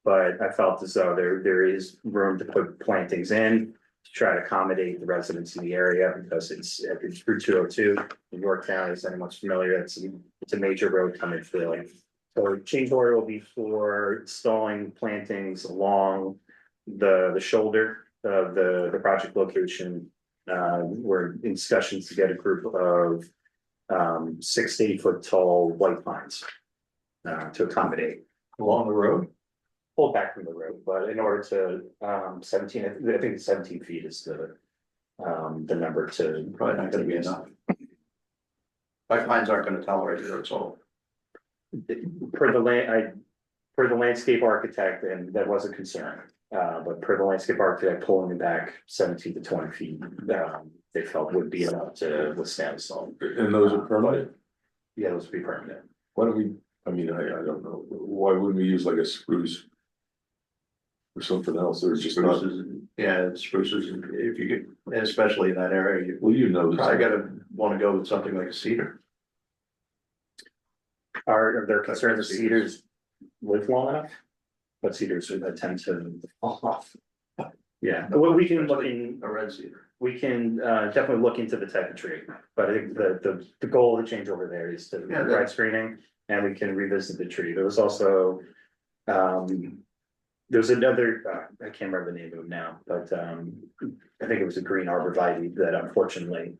S4: But I felt as though there is room to put plantings in to try to accommodate the residents in the area, because it's Route 202 in Yorktown. Is anyone's familiar? It's a major road coming through. So change order will be for installing plantings along the shoulder of the project location. We're in discussions to get a group of 6 to 8 foot tall white pines to accommodate
S1: Along the road?
S4: pull back from the road, but in order to 17, I think 17 feet is the number to.
S1: Probably not gonna be enough. White pines aren't gonna tolerate it at all.
S4: Per the landscape architect, and that was a concern, but per the landscape architect pulling it back 17 to 20 feet, they felt would be enough to withstand the storm.
S2: And those are permanent?
S4: Yeah, those would be permanent.
S2: Why don't we, I don't know, why wouldn't we use like a spruce? or something else, or just not,
S12: Spruces, yeah, spruces, if you get, and especially in that area, you
S2: well, you know,
S12: probably
S2: this,
S12: gotta wanna go with something like a cedar.
S4: Are there concerns that cedars live long enough? But cedars tend to fall off. Yeah, well, we can look in,
S12: A red cedar.
S4: we can definitely look into the type of tree, but I think the goal of the change over there is to
S12: Yeah,
S4: provide screening. And we can revisit the tree. There was also, there's another, I can't remember the name of it now, but I think it was a green arborvitae that unfortunately.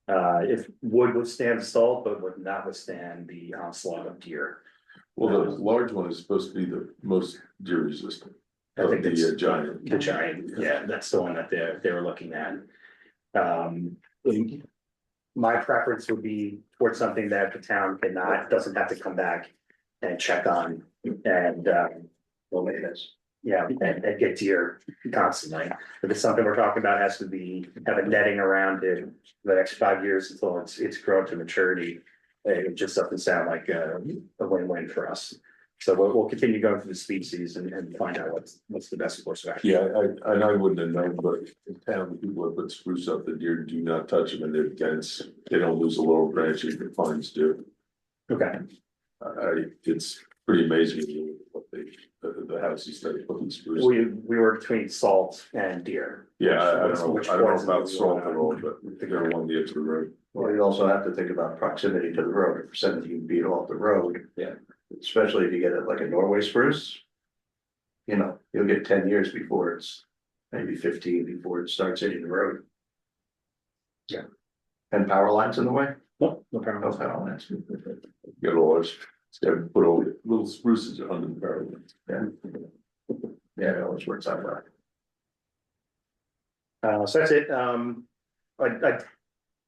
S4: If would withstand assault, but would not withstand the onslaught of deer.
S2: well, the large one is supposed to be the most deer resistant.
S4: I think
S2: Of
S4: it's
S2: the giant.
S4: the giant, yeah, that's the one that they were looking at. My preference would be towards something that the town doesn't have to come back and check on and
S12: Well, maybe that's.
S4: yeah, and get deer constantly. If it's something we're talking about, it has to be, have a netting around it for the next 5 years until it's grown to maturity. It just doesn't sound like a win-win for us. So we'll continue going through the species and find out what's the best course of action.
S2: Yeah, I wouldn't have known, but in town, the people that put spruce up, the deer do not touch them and they're dense. They don't lose the lower branches, the pines do.
S4: Okay,
S2: It's pretty amazing what the houses that they put in spruce.
S4: we were between salt and deer.
S2: Yeah, I don't know
S4: Which
S2: about
S4: ones
S2: salt
S4: do
S2: at
S4: we
S2: all,
S4: wanna-
S2: but they're along the edge of the road.
S12: Well, you also have to think about proximity to the road, if you're 17 feet off the road.
S4: Yeah.
S12: Especially if you get it like a Norway spruce. You know, you'll get 10 years before it's, maybe 15 before it starts hitting the road.
S4: Yeah.
S12: And power lines in the way?
S4: No
S12: No
S4: problem.
S12: power lines.
S2: Get all those, put all the little spruces under the barrel.
S12: Yeah. Yeah, it always works out well.
S4: So that's it.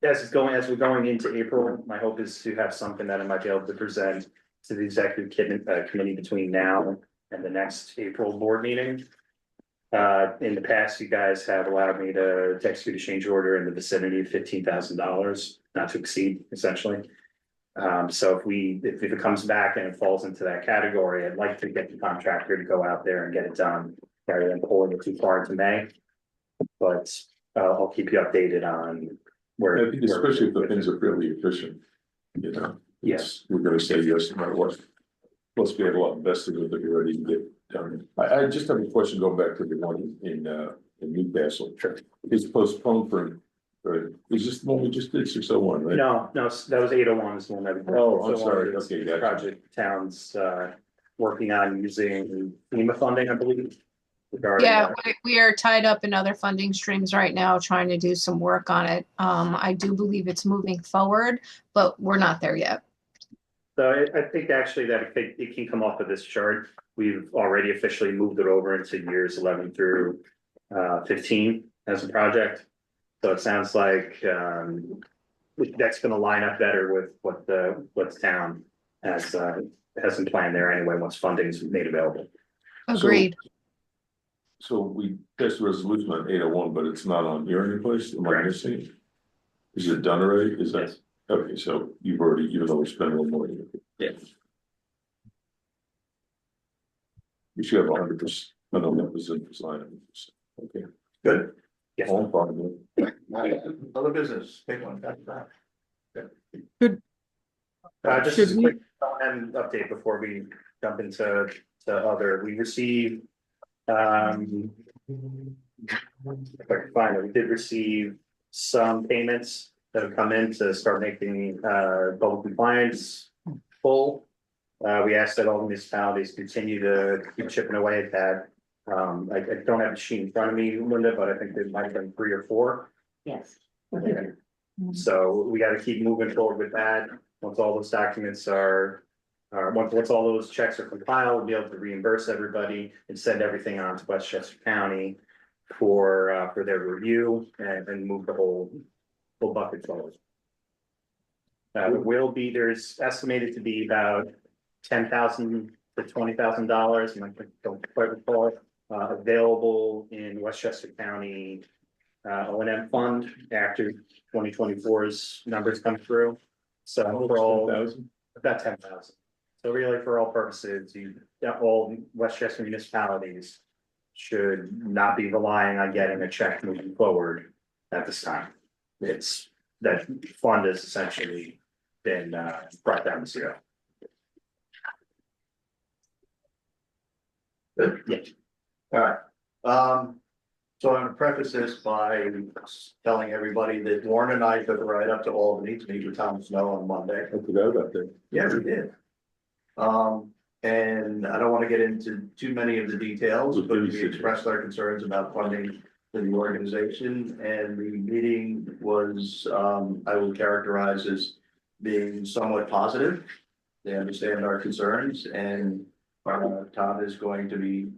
S4: As we're going into April, my hope is to have something that I might be able to present to the executive committee between now and the next April board meeting. In the past, you guys have allowed me to execute a change order in the vicinity of $15,000, not to exceed, essentially. So if it comes back and it falls into that category, I'd like to get the contractor to go out there and get it done rather than pulling it too far into May. But I'll keep you updated on where.
S2: I think especially if the things are fairly efficient, you know.
S4: Yes.
S2: We're gonna say yes no matter what. Plus, we have a lot invested with it already to get done. I just have a question going back to the one in Newcastle.
S4: Sure.
S2: It's postponed for, is this the one we just did, 601, right?
S4: No, that was 801 is the one that.
S2: Oh, I'm sorry. Okay,
S4: The
S2: gotcha.
S4: project towns working on using FEMA funding, I believe. regarding
S7: Yeah,
S4: that.
S7: we are tied up in other funding streams right now, trying to do some work on it. I do believe it's moving forward, but we're not there yet.
S4: So I think actually that it can come off of this chart. We've already officially moved it over into years 11 through 15 as a project. So it sounds like that's gonna line up better with what the town has in plan there anyway, once funding is made available.
S7: Agreed.
S2: So we passed a resolution on 801, but it's not on here anyplace, am I
S4: Correct.
S2: missing it? Is it done already? Is that,
S4: Yes.
S2: okay, so you've already, even though we spent a little more.
S4: Yeah.
S2: We should have 100%, I don't know, this is line. Okay.
S12: Good.
S4: Yes.
S2: All fine.
S12: Other business, take one back to back.
S4: Just
S11: Should
S4: a
S11: we-
S4: quick update before we jump into other, we received. If I can find it, we did receive some payments that have come in to start making public compliance full. We asked that all municipalities continue to keep chipping away at that. I don't have the sheet in front of me, Linda, but I think there might have been 3 or 4.
S10: Yes.
S4: So we gotta keep moving forward with that. Once all those documents once all those checks are compiled, we'll be able to reimburse everybody and send everything on to Westchester County for their review and move the whole bucket forward. There's estimated to be about $10,000 to $20,000, and I don't quite recall, available in Westchester County O&M fund after 2024's numbers come through. So for all, about 10,000. So really, for all purposes, all Westchester municipalities should not be relying on getting a check moving forward at this time. It's, that fund has essentially been brought down to zero.
S12: Good.
S4: Yeah.
S12: All right, so I'm gonna preface this by telling everybody that Warren and I took a ride up to Albany to meet with Tom Snow on Monday.
S2: I forgot about that.
S12: Yeah, we did. And I don't wanna get into too many of the details, but we expressed our concerns about funding for the organization, and the meeting was, I will characterize as being somewhat positive. They understand our concerns, and Todd is going to be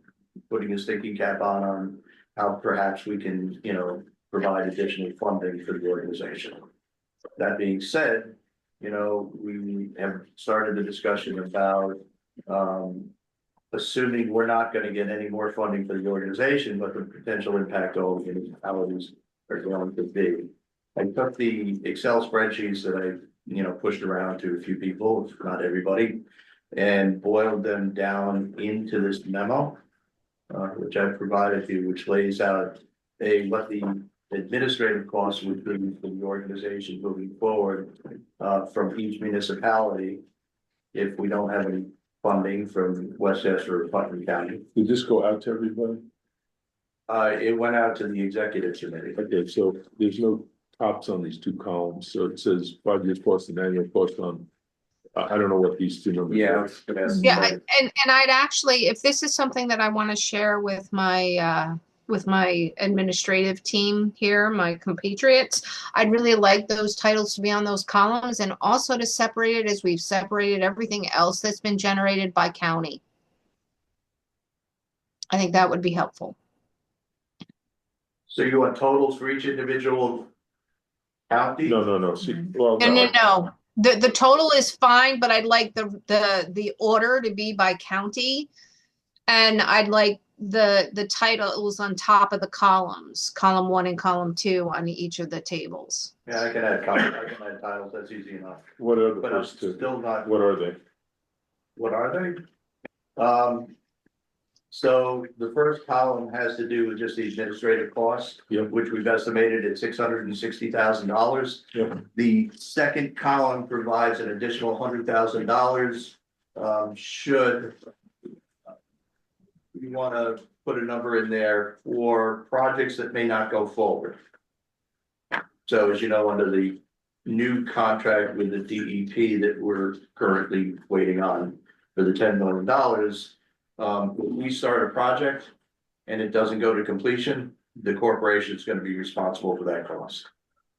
S12: putting his thinking cap on how perhaps we can, provide additional funding for the organization. That being said, we have started a discussion about, assuming we're not gonna get any more funding for the organization, but the potential impact all the municipalities are going to be. I took the Excel spreadsheets that I, pushed around to a few people, not everybody, and boiled them down into this memo, which I've provided you, which lays out what the administrative costs would be for the organization moving forward, from each municipality if we don't have any funding from Westchester or Putnam County.
S2: Did this go out to everybody?
S12: It went out to the executive committee.
S2: Okay, so there's no tops on these two columns, so it says 5 years cost and annual cost on. I don't know what these two numbers
S1: Yeah.
S2: are.
S7: Yeah, and I'd actually, if this is something that I want to share with my administrative team here, my compatriots, I'd really like those titles to be on those columns, and also to separate it as we've separated everything else that's been generated by county. I think that would be helpful.
S12: So you want totals for each individual county?
S2: No. See, well,
S7: No. The total is fine, but I'd like the order to be by county. And I'd like the titles on top of the columns, column 1 and column 2 on each of the tables.
S12: Yeah, I can add titles, that's easy enough.
S2: What are the
S12: But I'm
S2: first two?
S12: still not.
S2: What are they?
S12: What are they? So the first column has to do with just the administrative costs.
S2: Yep.
S12: Which we've estimated at $660,000.
S2: Yep.
S12: The second column provides an additional $100,000. Should you want to put a number in there for projects that may not go forward? So as you know, under the new contract with the DEP that we're currently waiting on for the $10 million, if we start a project and it doesn't go to completion, the corporation is going to be responsible for that cost.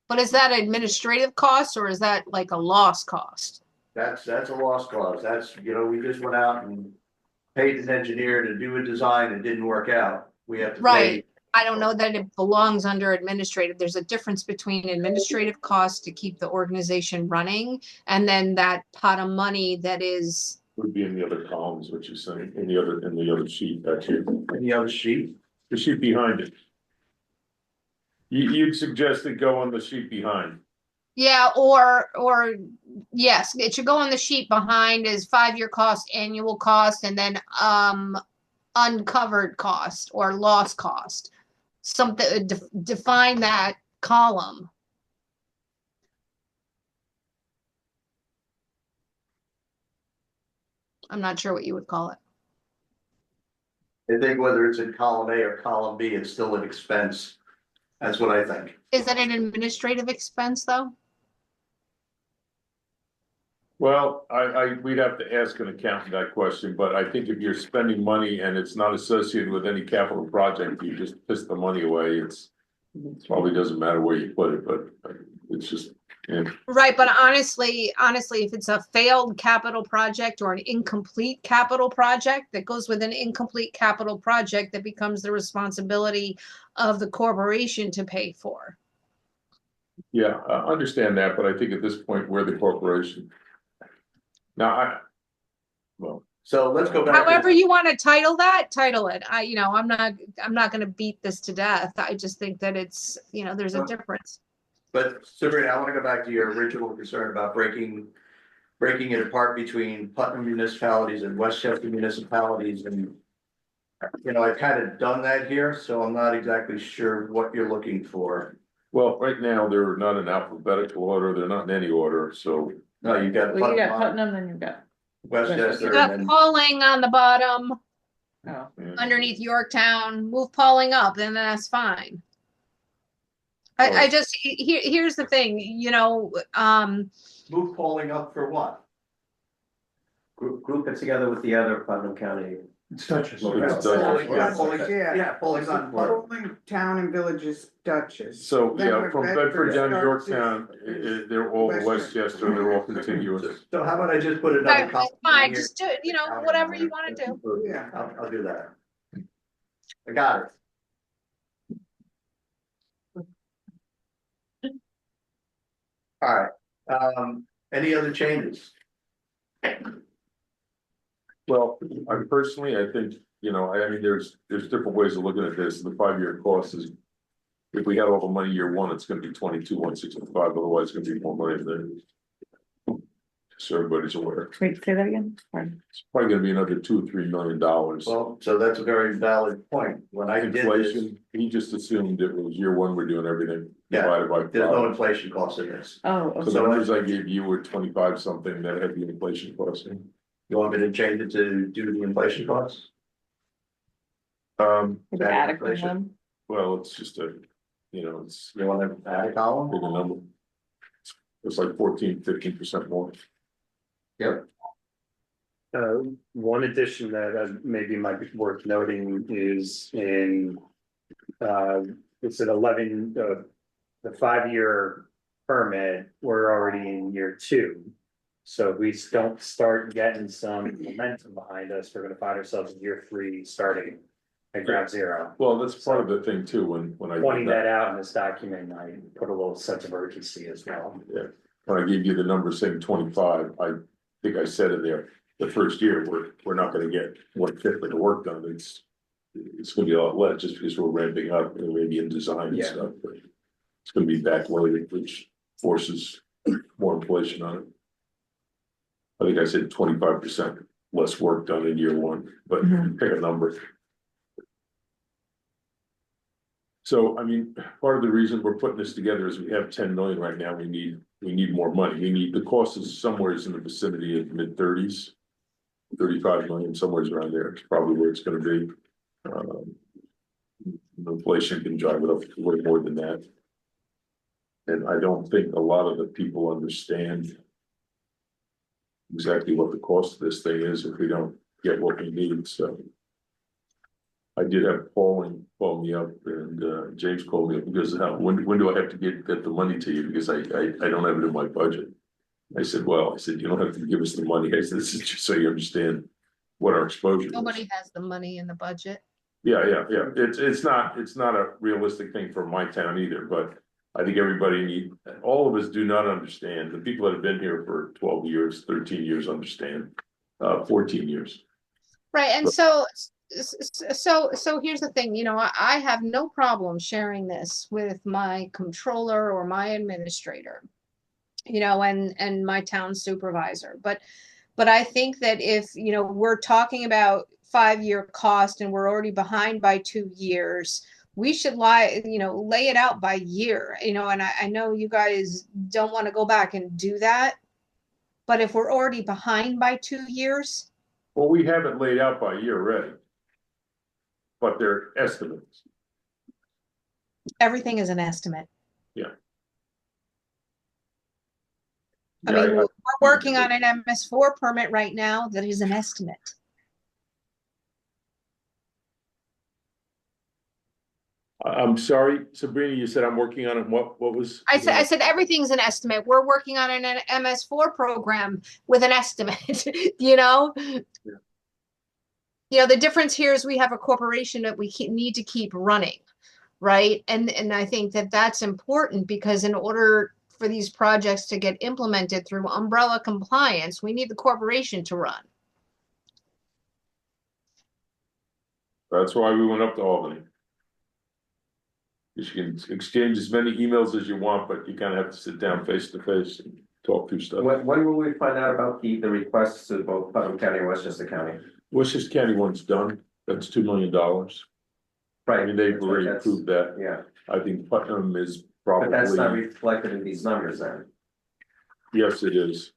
S7: But is that administrative cost, or is that like a loss cost?
S12: That's a loss clause. That's, we just went out and paid an engineer to do a design that didn't work out. We have to pay.
S7: Right. I don't know that it belongs under administrative. There's a difference between administrative costs to keep the organization running, and then that pot of money that is.
S2: Would be in the other columns, what you're saying, in the other sheet, actually.
S12: In the other sheet.
S2: The sheet behind it. You'd suggest it go on the sheet behind.
S7: Yeah, or yes, it should go on the sheet behind as 5-year cost, annual cost, and then uncovered cost or loss cost. Something define that column. I'm not sure what you would call it.
S12: I think whether it's in column A or column B, it's still an expense. That's what I think.
S7: Is that an administrative expense though?
S2: Well, we'd have to ask an accountant that question, but I think if you're spending money and it's not associated with any capital project, you just piss the money away. It probably doesn't matter where you put it, but it's just. Yeah.
S7: Right, but honestly, if it's a failed capital project or an incomplete capital project that goes with an incomplete capital project, that becomes the responsibility of the corporation to pay for.
S2: Yeah, I understand that, but I think at this point, we're the corporation. Now,
S12: so let's go back.
S7: However you want to title it. I'm not going to beat this to death. I just think that it's, there's a difference.
S12: But Sabrina, I want to go back to your original concern about breaking it apart between Putnam municipalities and Westchester municipalities, and You know, I've kind of done that here, so I'm not exactly sure what you're looking for.
S2: Well, right now, they're not in alphabetical order, they're not in any order, so.
S12: No, you got
S9: Well, you got
S12: Putnam,
S9: Putnam, then you've got,
S12: Westchester,
S7: You got
S12: and then
S7: Pauling on the bottom,
S9: oh,
S2: yeah.
S7: underneath Yorktown, move Pauling up, then that's fine. I
S2: Oh.
S7: just, here's the thing, you know,
S12: move polling up for what?
S1: Group it together with the other Putnam County.
S2: It's
S1: Dutchess.
S12: Yeah, polling's on.
S13: Polling town and villages Dutchess.
S2: So,
S13: Then
S2: yeah,
S13: where
S2: from Bedford down to
S13: starts
S2: Yorktown,
S13: is
S2: they're all
S13: Westchester.
S2: Westchester, they're all contiguous.
S12: So how about I just put another
S7: but
S12: column?
S7: fine,
S12: here?
S7: just do it, you know, whatever you wanna do.
S13: Yeah.
S12: I'll do that. I got it. All right, any other changes?
S2: Well, I personally, I think, you know, I mean, there's different ways of looking at this, the 5-year cost is. If we got all the money year one, it's gonna be 22,165, otherwise it's gonna be more money than. So everybody's aware,
S9: wait, say that again, sorry.
S2: it's probably gonna be another $2 or $3 million.
S12: Well, so that's a very valid point. When I did this,
S2: Inflation, he just assumed it was year one, we're doing everything
S12: Yeah,
S2: divided by
S12: there's no
S2: 5.
S12: inflation cost in this.
S9: Oh,
S2: So
S9: okay.
S2: the numbers I gave you were 25 something that had the inflation cost in.
S12: You want me to change it to do the inflation costs?
S9: Is it
S12: that
S9: adequate
S12: inflation?
S9: one?
S2: Well, it's just a, you know, it's
S12: You want to add a column?
S2: bigger number. It's like 14-15% more.
S12: Yep.
S4: One addition that maybe might be worth noting is in, it's an 11, the 5-year permit, we're already in year 2. So if we don't start getting some momentum behind us, we're gonna find ourselves in year 3 starting at ground zero.
S2: Well, that's part of the thing too, when I
S4: Pointing
S2: did
S4: that out in this document, I put a little sense of urgency as well.
S2: Yeah, when I gave you the number saying 25, I think I said in there, the first year, we're not gonna get 1/5 of the work done, it's gonna be a lot less, just because we're ramping up, and maybe in design and
S4: Yeah.
S2: stuff, but it's gonna be backloaded, which forces more inflation on it. I think I said 25% less work done in year one, but pick a number. So, I mean, part of the reason we're putting this together is we have 10 million right now, we need more money, the cost is somewhere in the vicinity of mid-30s. 35 million, somewhere around there, it's probably where it's gonna be. Inflation can drive it up way more than that. And I don't think a lot of the people understand exactly what the cost of this thing is if we don't get what we need, so. I did have Paul call me up and James called me up because when do I have to get the money to you? Because I don't have it in my budget. I said, you don't have to give us the money. I said, this is just so you understand what our exposure is.
S7: Nobody has the money in the budget.
S2: Yeah. It's not a realistic thing for my town either, but I think all of us do not understand. The people that have been here for 12 years, 13 years understand, 14 years.
S7: Right, and so here's the thing, you know, I have no problem sharing this with my controller or my administrator, you know, and my town supervisor, but I think that if, you know, we're talking about 5-year cost and we're already behind by 2 years, we should lay it out by year, you know, and I know you guys don't want to go back and do that, but if we're already behind by 2 years.
S2: Well, we have it laid out by year already. But they're estimates.
S7: Everything is an estimate.
S2: Yeah.
S7: I mean, we're working on an MS4 permit right now that is an estimate.
S2: I'm sorry, Sabrina, you said I'm working on it. What was?
S7: I said everything's an estimate. We're working on an MS4 program with an estimate, you know? Yeah. You know, the difference here is we have a corporation that we need to keep running, right? And I think that that's important because in order for these projects to get implemented through umbrella compliance, we need the corporation to run.
S2: That's why we went up to Albany. You can exchange as many emails as you want, but you kind of have to sit down face to face and talk through stuff.
S1: When will we find out about the requests to both Putnam County and Westchester County?
S2: Westchester County one's done. That's $2 million. I
S1: Right.
S2: mean, they've
S1: that's right,
S2: already
S1: that's-
S2: approved that.
S1: Yeah,
S2: I think Putnam is
S1: but that's not
S2: probably,
S1: reflected in these numbers then.
S2: yes, it is.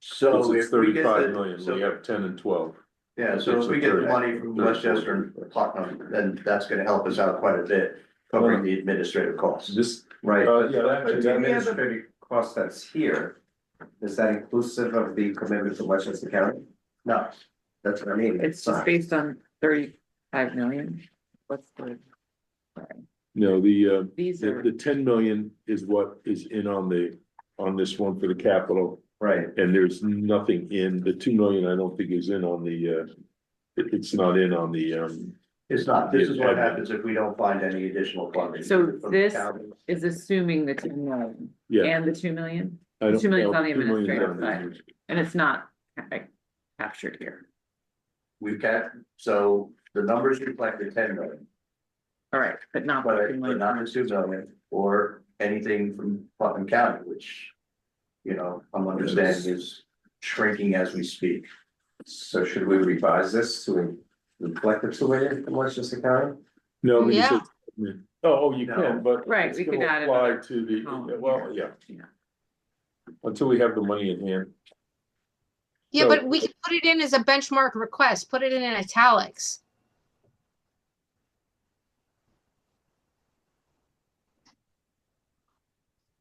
S12: So
S2: Because it's
S12: if we get
S2: 35
S12: the,
S2: million,
S12: so,
S2: we have 10 and 12.
S12: yeah, so if we get the money from Westchester and Putnam, then that's gonna help us out quite a bit, covering the administrative costs.
S2: This,
S1: Right,
S2: yeah,
S1: but
S2: actually,
S1: the
S2: that-
S1: administrative cost that's here, is that inclusive of the commitment from Westchester County?
S12: No,
S1: That's what I mean.
S9: It's just
S1: not.
S9: based on 35 million. What's the? Sorry.
S2: no,
S9: These
S2: the,
S9: are,
S2: the 10 million is what is in on this one for the capital.
S1: Right,
S2: And there's nothing in, the 2 million, I don't think is in on the, it's not in on the,
S12: it's not. This is what happens if we don't find any additional funding.
S9: So
S12: from
S9: this-
S12: county.
S9: is assuming the 2 million
S2: yeah.
S9: and the 2 million,
S2: I don't
S9: 2 million's
S2: know,
S9: on the
S2: 2 million's
S9: administrative
S2: on the
S9: side.
S2: administrative.
S9: and it's not captured here.
S12: We've got, so the numbers reflect the 10 million,
S9: All right, but not.
S12: but
S9: the 2
S12: but not the 2 million or anything from Putnam County, which, you know, I'm understanding is shrinking as we speak.
S1: so should we revise this to reflect the 2 million from Westchester County?
S2: No, but you
S7: Yeah.
S2: said, oh, you
S12: No.
S2: can, but.
S9: Right,
S2: it's
S9: we could
S2: gonna
S9: add
S2: apply
S9: another
S2: to the,
S9: column
S2: well,
S9: here.
S2: yeah, until we have the money in hand.
S7: Yeah,
S2: So-
S7: but we can put it in as a benchmark request, put it in italics.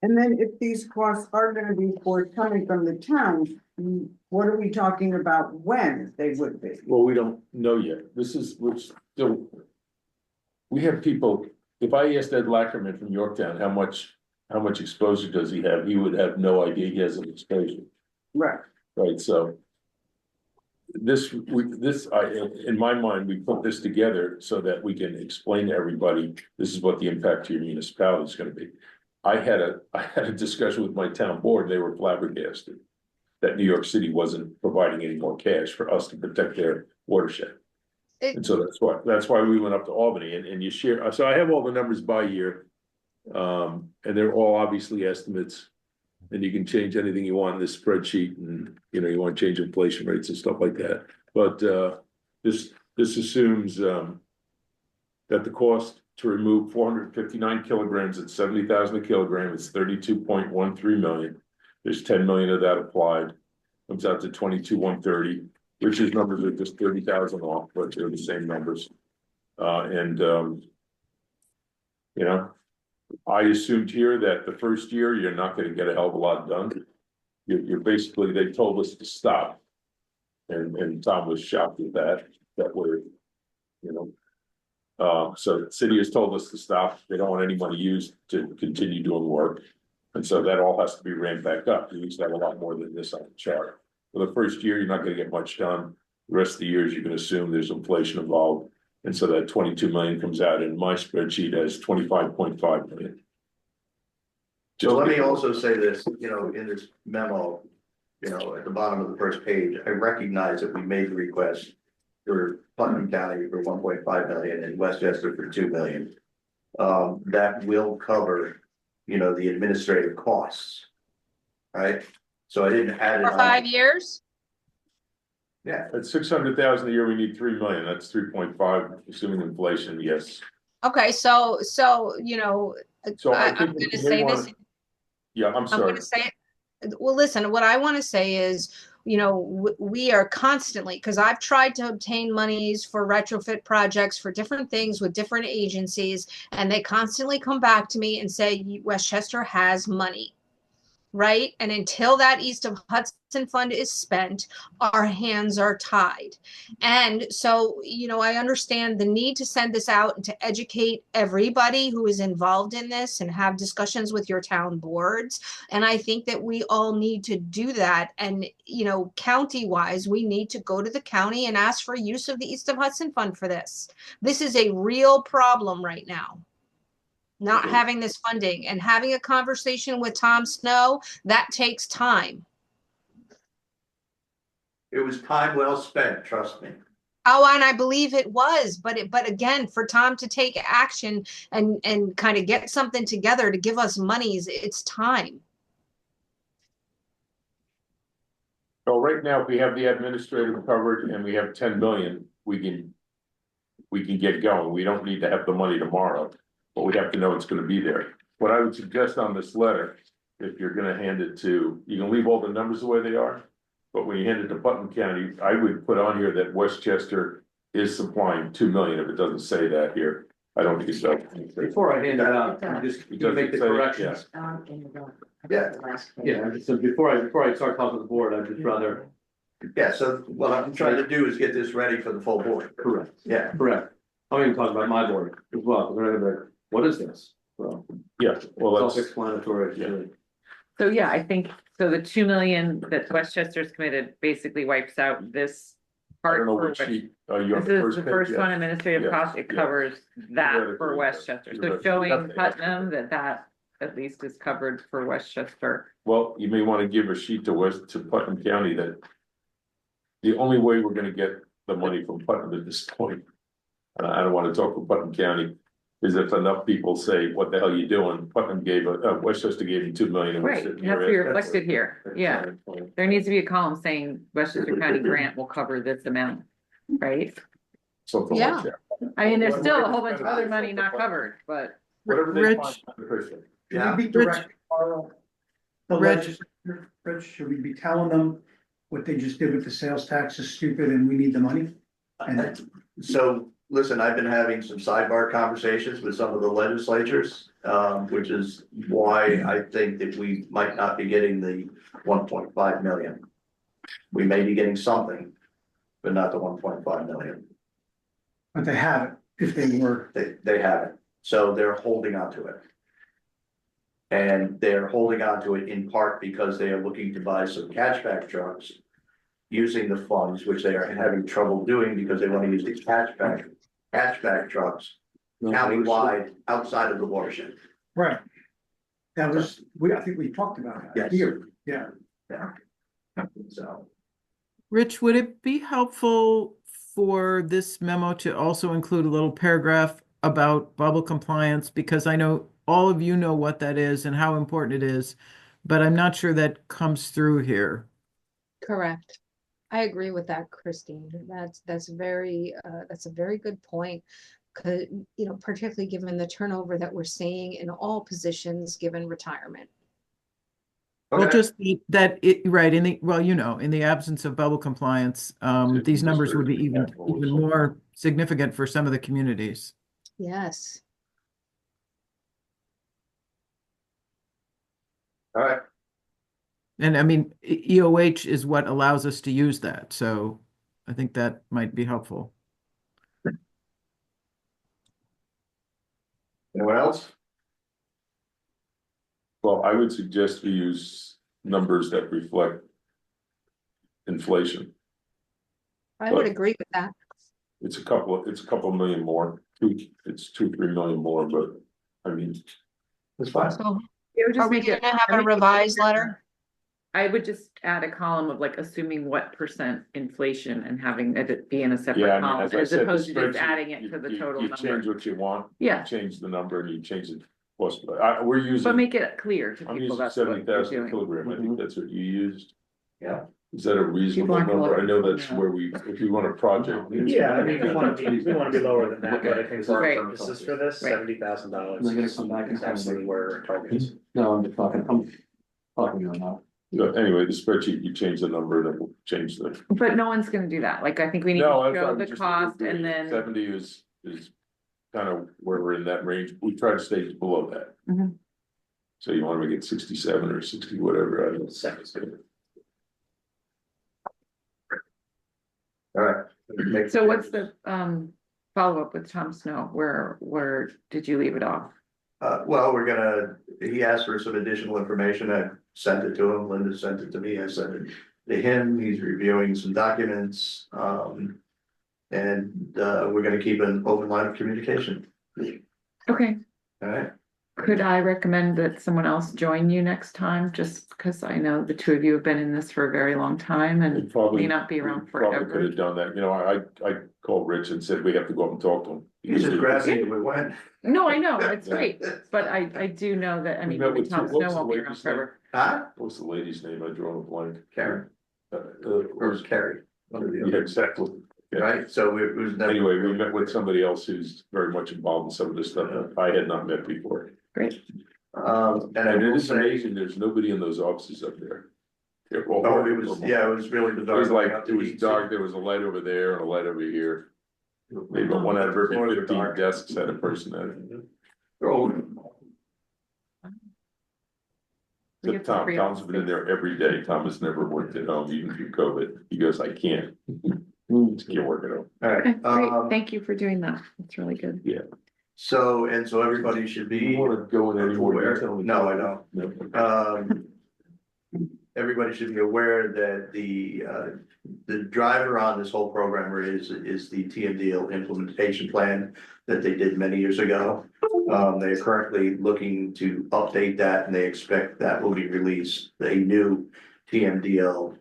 S13: And then if these costs are gonna be forthcoming from the town, what are we talking about when they would be?
S2: Well, we don't know yet. This is, we're still. We have people, if I asked Ed Lackerman from Yorktown, how much exposure does he have? He would have no idea he has an exposure,
S13: Right.
S2: right? So. In my mind, we put this together so that we can explain to everybody, this is what the impact to your municipality is gonna be. I had a discussion with my town board, they were flabbergasted. That New York City wasn't providing any more cash for us to protect their watershed. And so that's why we went up to Albany and you share, so I have all the numbers by year. And they're all obviously estimates. And you can change anything you want in this spreadsheet and, you know, you want to change inflation rates and stuff like that. But this assumes that the cost to remove 459 kilograms at 70,000 a kilogram is 32.13 million. There's 10 million of that applied, comes out to 22,130. Rich's numbers are just 30,000 off, but they're the same numbers. You know, I assumed here that the first year, you're not gonna get a hell of a lot done. You're basically, they told us to stop. And Tom was shocked at that we're, you know. So the city has told us to stop. They don't want any money used to continue doing work. And so that all has to be ramped back up. You used to have a lot more than this on the chart. For the first year, you're not gonna get much done. The rest of the years, you can assume there's inflation involved. And so that 22 million comes out in my spreadsheet as 25.5 million.
S12: So let me also say this, you know, in this memo, you know, at the bottom of the first page, I recognize that we made the request for Putnam County for 1.5 million and Westchester for 2 million. That will cover, you know, the administrative costs. Right? So I didn't add it
S7: For
S12: on.
S7: 5 years?
S12: Yeah,
S2: At 600,000 a year, we need 3 million. That's 3.5, assuming inflation, yes.
S7: Okay, so, you know,
S2: So I
S7: I'm
S2: think
S7: gonna
S2: we
S7: say
S2: may
S7: this.
S2: wanna. Yeah, I'm
S7: I'm
S2: sorry.
S7: gonna say, well, listen, what I wanna say is, you know, we are constantly, because I've tried to obtain monies for retrofit projects for different things with different agencies, and they constantly come back to me and say, Westchester has money. Right? And until that East of Hudson fund is spent, our hands are tied. And so, you know, I understand the need to send this out and to educate everybody who is involved in this and have discussions with your town boards. And I think that we all need to do that. And, you know, county wise, we need to go to the county and ask for use of the East of Hudson fund for this. This is a real problem right now. Not having this funding and having a conversation with Tom Snow, that takes time.
S12: it was time well spent, trust me.
S7: Oh, and I believe it was, but again, for Tom to take action and kind of get something together to give us monies, it's time.
S2: So right now, if we have the administrative covered and we have 10 million, we can we can get going. We don't need to have the money tomorrow, but we have to know it's gonna be there. What I would suggest on this letter, if you're gonna hand it to, you can leave all the numbers the way they are. But when you hand it to Putnam County, I would put on here that Westchester is supplying 2 million, if it doesn't say that here. I don't think it does.
S8: Before I hand it out, can you just
S2: It doesn't
S8: make the
S2: say it,
S8: corrections.
S12: Yeah.
S8: Yeah, so before I start talking to the board, I'd just rather.
S12: Yeah, so what I'm trying to do is get this ready for the full board.
S8: Correct.
S12: Yeah,
S8: Correct. I'm even talking about my board as well, because they're gonna be like, what is this? So,
S2: Yeah,
S8: it's
S2: well, that's,
S8: self-explanatory.
S2: Yeah.
S9: So yeah, I think, so the 2 million that Westchester's committed basically wipes out this
S2: I
S9: part
S2: don't know
S9: for
S2: which
S9: West.
S2: sheet, you on
S9: This is
S2: first
S9: the
S2: page?
S9: first
S2: Yeah.
S9: one, administrative
S2: Yeah,
S9: cost, it
S2: yeah.
S9: covers that
S2: Theoretically,
S9: for
S2: yes.
S9: Westchester, so
S2: Theoretically.
S9: showing
S2: That's-
S9: Putnam that at least is covered for Westchester.
S2: Well, you may wanna give a sheet to Putnam County that. The only way we're gonna get the money from Putnam at this point. And I don't wanna talk for Putnam County, is if enough people say, what the hell you doing? Putnam gave, Westchester gave you 2 million. and we're
S9: Right,
S2: sitting
S9: it has to
S2: here
S9: be
S2: at-
S9: reflected here, yeah, there needs to be a column saying Westchester County grant will cover this amount, right?
S2: Something
S7: Yeah.
S2: like that.
S9: I mean, there's still a whole bunch of other money not covered, but.
S2: Whatever they
S11: Rich.
S2: find beneficial.
S12: yeah.
S11: Rich, Rich,
S14: Rich, should we be telling them what they just did with the sales tax is stupid and we need the money? And
S12: So, listen, I've been having some sidebar conversations with some of the legislatures, which is why I think that we might not be getting the 1.5 million. We may be getting something, but not the 1.5 million.
S14: but they have it if they were.
S12: They haven't, so they're holding on to it. And they're holding on to it in part because they are looking to buy some catchback trucks. Using the funds, which they are having trouble doing because they want to use the catchback trucks countywide outside of the watershed.
S14: Right. That was, I think we talked about that
S12: Yes.
S14: here, yeah.
S12: Yeah. So,
S11: Rich, would it be helpful for this memo to also include a little paragraph about bubble compliance? Because I know all of you know what that is and how important it is, but I'm not sure that comes through here.
S7: Correct. I agree with that, Christine. That's a very good point. Cause, particularly given the turnover that we're seeing in all positions, given retirement.
S11: Well,
S12: okay,
S11: just right, in the absence of bubble compliance, these numbers would be even more significant for some of the communities.
S7: Yes.
S12: all right,
S11: And I mean, EOH is what allows us to use that, so I think that might be helpful.
S12: anyone else?
S2: Well, I would suggest we use numbers that reflect inflation.
S7: I would agree with that.
S2: It's a couple million more, it's 2-3 million more, but I mean,
S12: It's fine.
S7: So
S9: It would just
S7: are we
S9: make it-
S7: gonna have
S9: I
S7: a
S9: mean,
S7: revised letter?
S9: I would just add a column of like assuming what percent inflation and having it be in a
S2: yeah,
S9: separate
S2: I mean,
S9: column,
S2: as I
S9: as
S2: said. the
S9: opposed to just
S2: spreadsheet,
S9: adding it
S2: you-
S9: to the
S2: you-
S9: total
S2: You change
S9: number.
S2: what you want.
S9: Yeah.
S2: Change the number and you change it, plus, we're
S9: But
S2: using,
S9: make it clear to
S2: I'm
S9: people
S2: using
S9: that's what
S2: 70,000
S9: you're doing.
S2: kilogram, I think that's what you used.
S12: Yeah.
S2: Is that a reasonable
S9: aren't
S2: number? I know
S9: looking for
S2: that's
S9: that.
S2: where if you want a project.
S4: Yeah, I mean, we wanna be lower than that, but I think for
S9: Right.
S4: our purposes for this,
S9: Right.
S4: $70,000.
S8: They're gonna come back and
S4: is absolutely where our target is.
S8: No, I'm talking on that.
S2: Yeah, anyway, the spreadsheet, you change the number, then we'll change the.
S9: But no one's gonna do that, like, I think we need to
S2: No, I
S9: show
S2: thought
S9: the
S2: just
S9: cost and then,
S2: 70 is kind of where we're in that range, we try to stay below that.
S9: Mhm.
S2: So you want to make it 67 or 60, whatever, I don't know.
S12: All right.
S9: so what's the, follow-up with Tom Snow, where did you leave it off?
S12: Well, he asked for some additional information, I sent it to him, Linda sent it to me, I sent it to him, he's reviewing some documents, and, we're gonna keep an open line of communication.
S9: Okay,
S12: All right,
S9: could I recommend that someone else join you next time, just because I know the two of you have been in this for a very long time
S2: We
S9: and
S2: probably
S9: may not be around
S2: probably could
S9: forever.
S2: have done that, I called Rich and said we have to go up and talk to him.
S12: he just grabbed me and we went.
S9: No, I know, it's
S2: Yeah.
S9: great, but I do know that, I
S2: We
S9: mean,
S2: met with
S9: Tom
S2: two- what
S9: Snow
S2: was the
S9: won't be around
S2: lady's name?
S9: forever.
S12: Huh?
S2: What's the lady's name? I drew a blank.
S12: Karen,
S2: Uh,
S12: or Carrie, one of the
S2: Yeah,
S12: other.
S2: exactly.
S12: right? So it was never.
S2: Anyway, we met with somebody else who's very much involved in some of this stuff that I had not met before.
S9: Great.
S12: And I
S2: And it
S12: will
S2: is
S12: say,
S2: amazing, there's nobody in those offices up there. They're all
S12: oh, it
S2: working
S12: was,
S2: from
S12: yeah, it
S2: home.
S12: was really
S2: It
S12: bizarre.
S2: was like,
S12: Going out
S2: it
S12: to
S2: was
S12: eat.
S2: dark, there was a light over there and a light over here. Maybe one out of every
S12: Floors were
S2: 15
S12: dark.
S2: desks had a person at it.
S12: They're all-
S9: We
S2: Except
S9: get to
S2: Tom,
S9: free up
S2: Tom's been in there every day. Tom has never worked at home, even through COVID. He goes, I can't. Just can't work at home.
S12: All
S9: Okay,
S12: right,
S9: great. Thank you for doing that. That's really good.
S12: so everybody should
S2: Do you
S12: be
S2: wanna go in any more
S12: aware,
S2: detail?
S12: no, I don't.
S2: No.
S12: Everybody should be aware that the driver on this whole program is the TMDL implementation plan that they did many years ago. They're currently looking to update that and they expect that will be released. A new TMDL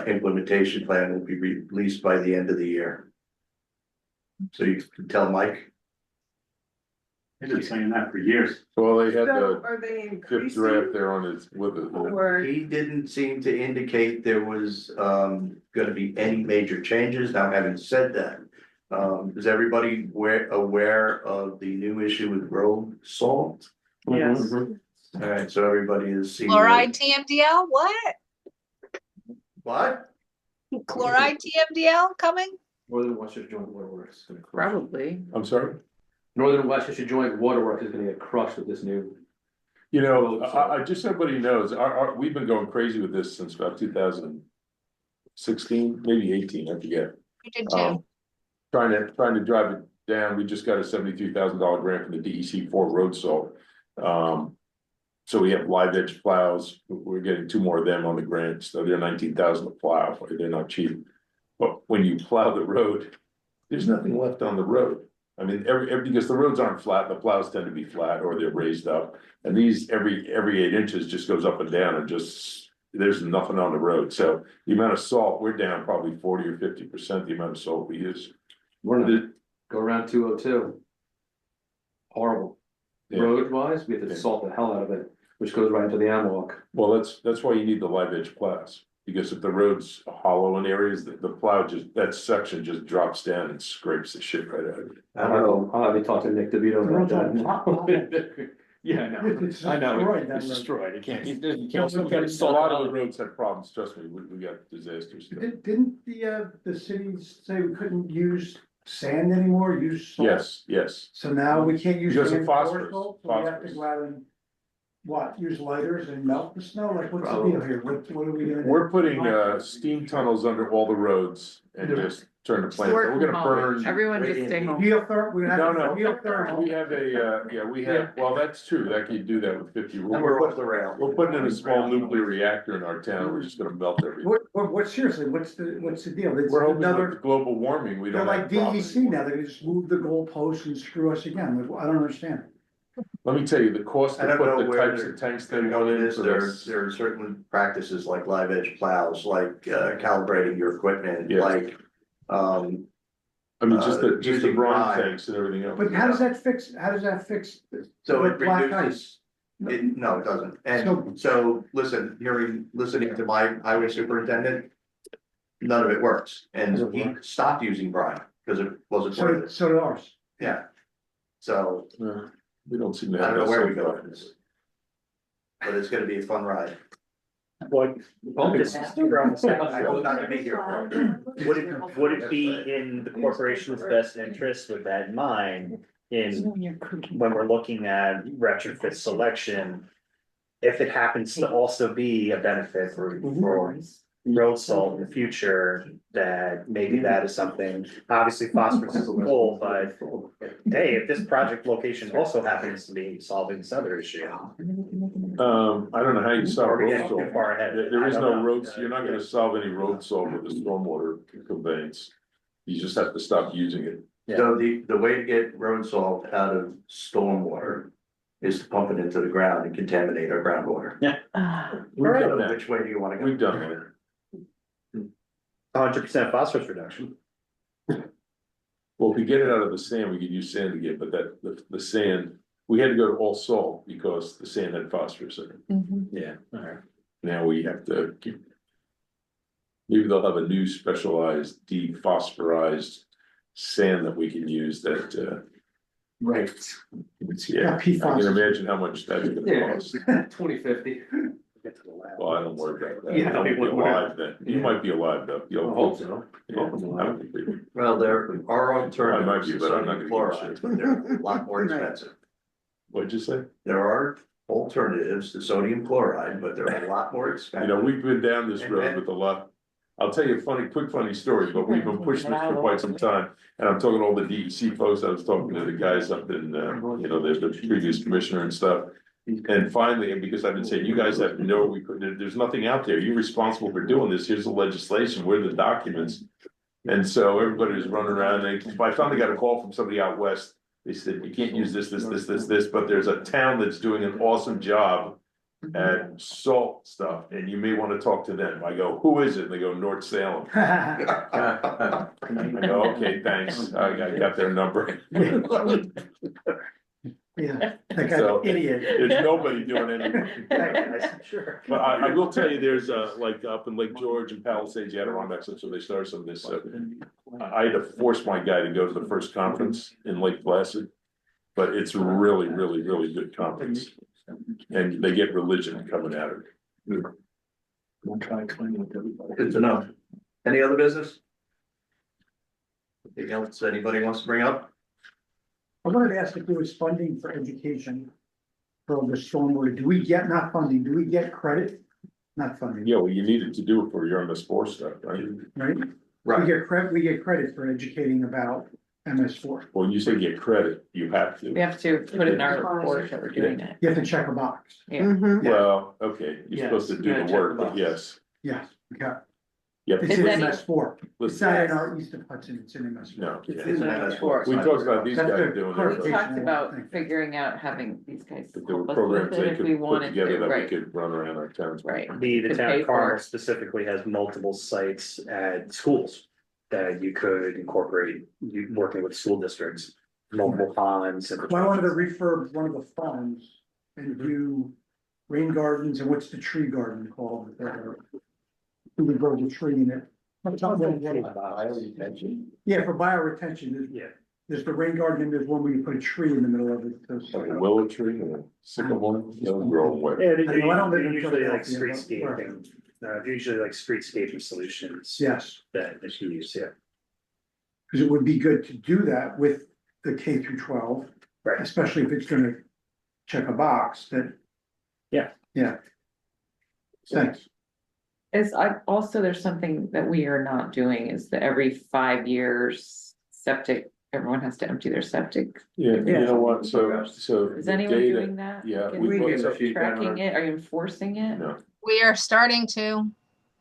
S12: implementation plan will be released by the end of the year. So you can tell Mike.
S4: I've been saying that for years.
S2: Well, they had
S13: So
S2: the
S13: are they
S2: fifth draft
S13: increasing
S2: there on his, with it.
S13: or?
S12: He didn't seem to indicate there was gonna be any major changes. Now, having said that, is everybody aware of the new issue with road salt?
S9: Yes.
S12: All right, so everybody is seeing.
S7: Chloride TMDL, what?
S12: What?
S7: Chloride TMDL coming?
S8: Northern Westchester Joint Waterworks. is gonna crush.
S9: Probably.
S2: I'm sorry?
S8: Northern Westchester Joint Waterworks is gonna get crushed with this new.
S2: You know, I just so everybody knows, we've been going crazy with this since about 2016, maybe 18, I forget.
S7: You did too.
S2: Trying to drive it down, we just got a $73,000 grant from the DEC for road salt. So we have live edge plows, we're getting 2 more of them on the grant, so they're 19,000 a plow, they're not cheap. But when you plow the road, there's nothing left on the road. I mean, because the roads aren't flat, the plows tend to be flat or they're raised up. And these, every 8 inches just goes up and down and just, there's nothing on the road. So the amount of salt, we're down probably 40 or 50% the amount of salt we use.
S8: One of the, go around 202. Horrible.
S2: Yeah.
S8: Road wise, we have to salt the hell out of it, which goes right into the amwalk.
S2: Well, that's why you need the live edge plows. Because if the road's hollow in areas, the plow that section just drops down and scrapes the shit right out of it.
S8: I'll have you talk to Nick DeVito about that.
S14: Yeah, I know, it's destroyed,
S8: You can't,
S2: A lot of the roads have problems, trust me, we got disasters.
S14: Didn't the cities say we couldn't use sand anymore, use salt?
S2: Yes.
S14: So now we can't use.
S2: Because of
S14: sand or
S2: phosphorus,
S14: salt, so we have to
S2: phosphorus.
S14: go out and, what, use lighters and melt the snow, like, what's the deal here, what are we doing?
S2: We're putting steam tunnels under all the roads and just turn the plant,
S9: Work
S2: we're
S9: from
S2: gonna
S9: home.
S2: burn.
S9: Everyone just stay home.
S14: Geothermal, we're gonna have
S2: No.
S14: geothermal.
S2: We have well, that's true, that can do that with 50.
S12: And we're off the rail.
S2: We're putting in a small nuclear reactor in our town, we're just gonna melt everything.
S14: What seriously, what's the deal? It's
S2: We're hoping
S14: another,
S2: with global warming, we
S14: they're
S2: don't have.
S14: like
S2: problems
S14: DEC
S2: anymore.
S14: now, they can just move the goalposts and screw us again, I don't understand.
S2: Let me tell you, the cost
S12: I
S2: to
S12: don't
S2: put
S12: know
S2: the
S12: where
S2: types
S12: they're-
S2: of tanks they
S12: They're
S2: want
S12: going
S2: in
S12: this,
S2: for this.
S12: there are certain practices like live edge plows, like calibrating your equipment,
S2: Yes.
S12: like.
S2: I mean, just the
S12: using
S2: brine
S12: brine.
S2: tanks and everything else.
S14: But how does that fix
S12: So
S14: the
S12: it
S14: black
S12: reduces,
S14: ice?
S12: no, it doesn't. And so, listening to my highway superintendent, none of it works. And he stopped using brine because it wasn't worth it.
S14: So did ours.
S12: Yeah. So
S2: We don't seem to
S12: I
S2: have.
S12: don't know
S2: that
S12: where we
S2: so
S12: go
S2: far.
S12: with this. But it's gonna be a fun ride.
S4: What, just around the same-
S12: I hope not to be here for it.
S4: would it be in the corporation's best interest with that in mind, when we're looking at retrofit selection? If it happens to also be a benefit for road salt in the future, that maybe that is something, obviously phosphorus is a goal, but. Hey, if this project location also happens to be solving this other issue.
S2: I don't know how you solve
S4: Or we
S2: road
S4: get too
S2: salt.
S4: far ahead.
S2: There is
S4: I
S2: no
S4: don't know.
S2: roads, you're not gonna solve any road salt with a stormwater conveyance. You just have to stop using it.
S12: So the way to get road salt out of stormwater is to pump it into the ground and contaminate our groundwater.
S2: We've done that,
S12: Which way do you wanna go?
S2: we've done that.
S4: 100% phosphorus reduction.
S2: Well, if we get it out of the sand, we could use sand again, but the sand, we had to go to all salt because the sand had phosphorus in it.
S9: Mhm.
S4: Yeah, alright.
S2: Now we have to keep. Maybe they'll have a new specialized dephosphorized sand that we can use that,
S8: Right.
S2: yeah, I
S14: PFAS.
S2: can imagine how much that's gonna cost.
S8: 2050.
S2: Well, I don't worry about that.
S8: Yeah,
S2: I won't be
S8: we're-
S2: alive then. You
S8: yeah.
S2: might be alive though.
S8: I
S2: You'll
S8: hope so.
S2: Yeah, I don't think we-
S12: Well, there are alternatives
S2: I might be,
S12: to
S2: but I'm not
S12: sodium
S2: gonna
S12: chloride,
S2: give a
S12: but they're a lot more expensive.
S2: What'd you say?
S12: There are alternatives to sodium chloride, but they're a lot more
S2: You
S12: expensive.
S2: know, we've been down this road with a lot. I'll tell you a quick funny story, but we've been pushing this for quite some time. And I'm talking to all the DEC folks. I was talking to the guys up in, you know, the previous commissioner and stuff. And finally, and because I've been saying, you guys have no, there's nothing out there. You're responsible for doing this. Here's the legislation. Where are the documents? And so everybody was running around. And I finally got a call from somebody out west. They said, you can't use this, but there's a town that's doing an awesome job at salt stuff, and you may want to talk to them. I go, who is it? They go, North Salem. I go, okay, thanks. I got their number.
S14: Yeah, that guy's
S2: So,
S14: an idiot.
S2: There's nobody doing anything.
S4: Sure.
S2: But I will tell you, there's like up in Lake George and Palisades, Adirondacks, so they started some of this. I had to force my guy to go to the first conference in Lake Placid. But it's really, really, really good conference. And they get religion coming at it.
S8: We'll try explaining it to everybody.
S12: Good to know. Any other business? Anything else anybody wants to bring up?
S14: I wanted to ask if there was funding for education for the stormwater. Do we get, not funding, do we get credit? Not funding,
S2: Yeah, well, you needed to do it for your MS4 stuff, right?
S14: right? We get credit for educating about MS4.
S2: When you say get credit, you have
S9: We
S2: to.
S9: have to put it in our report that we're doing it.
S14: You have to check a box.
S9: Yeah.
S13: Mhm.
S2: Well, okay, you're
S8: Yes,
S2: supposed to do
S8: yeah,
S2: the
S8: check
S2: work,
S8: the
S2: but
S8: box.
S2: yes.
S14: Yes, okay.
S2: Yep.
S14: It's
S9: Is
S14: in
S9: that-
S14: MS4. It's
S2: Listen,
S14: not in our East of Hudson, it's in MS4.
S2: no.
S12: It's
S2: yeah.
S12: in MS4.
S2: We talked about these
S14: That's
S2: guys
S14: good.
S2: doing
S9: We
S14: Clarification.
S2: it.
S9: talked about
S14: Thank you.
S9: figuring out having these guys
S2: But there were
S9: help us
S2: programs
S9: with it
S2: they
S9: if we
S2: could put
S9: wanted
S2: together
S9: to,
S2: that we
S9: right,
S2: could run around our towns.
S9: right.
S4: The
S9: To
S4: town
S9: pay
S4: of
S9: for
S4: Carmel
S9: it.
S4: specifically has multiple sites at schools that you could incorporate, you working with school districts, multiple ponds. And
S14: Well, I wanted to refurb one of the farms and do rain gardens, and what's the tree garden called? Do we grow the tree in it? Yeah, for bioretention,
S4: Yeah.
S14: there's the rain garden and there's one where you put a tree in the middle of it.
S2: Like a willow tree or a sycamore, they'll grow away.
S4: Yeah,
S14: I know, I don't live in
S4: usually like
S14: Philadelphia, but-
S4: streetscaping, usually like streetscaping solutions.
S14: Yes,
S4: That you use, yeah.
S14: because it would be good to do that with the K through 12.
S4: Right.
S14: Especially if it's gonna check a box that.
S4: Yeah.
S14: Yeah. Thanks.
S9: There's something that we are not doing is that every 5 years septic, everyone has to empty their septic.
S2: Yeah, you know what, so.
S9: Is
S2: the
S9: anyone
S2: data-
S9: doing that?
S2: Yeah.
S9: Can
S2: we
S9: we
S2: put some-
S9: tracking it? Are you enforcing it?
S2: No,
S7: We are starting to.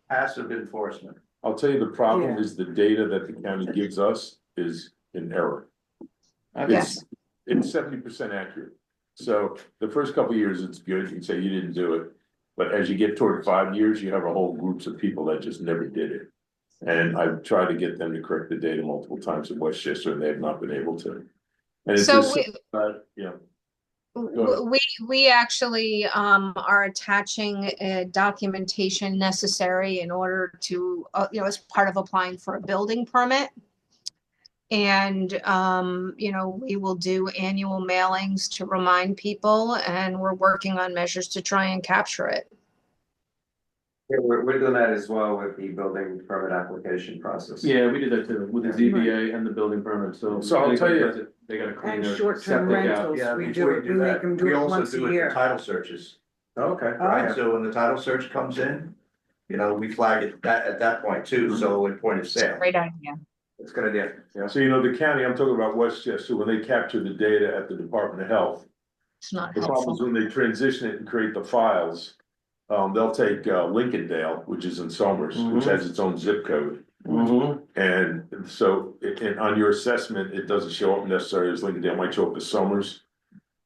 S12: Passive enforcement.
S2: I'll tell you, the problem
S13: Yeah.
S2: is the data that the county gives us is in error.
S9: Okay.
S2: It's 70% accurate. So the first couple of years, it's good, you can say you didn't do it. But as you get toward 5 years, you have a whole groups of people that just never did it. And I've tried to get them to correct the data multiple times in Westchester, and they have not been able to. And it's
S7: So
S2: just, yeah, ahead.
S7: we actually are attaching documentation necessary in order to, as part of applying for a building permit. And, we will do annual mailings to remind people, and we're working on measures to try and capture it.
S1: Yeah, we're doing that as well with the building permit application process.
S8: Yeah, we did that too, with the ZBA and the building permit, so.
S2: So I'll tell you-
S8: anybody does it, they gotta clean
S13: And
S8: their
S13: short-term
S8: septic out.
S13: rentals,
S12: Yeah,
S13: we
S12: before you
S13: we make
S12: that,
S13: them do
S12: we
S13: it
S12: also
S13: once
S12: do
S13: a
S12: it for
S13: year.
S12: title searches.
S1: Okay,
S12: Right,
S1: right,
S12: so when the title search comes in, we flag it at that point too, so at point of sale.
S7: Great idea.
S1: it's a good idea, yeah.
S2: So the county, I'm talking about Westchester, when they capture the data at the Department of Health.
S7: It's not
S2: The problem is
S7: helpful.
S2: when they transition it and create the files, they'll take Lincolndale, which is in Somers, which
S8: Mhm.
S2: has its own zip code.
S8: Mhm.
S2: And so, and on your assessment, it doesn't show up necessarily as Lincolndale, it might show up as Somers.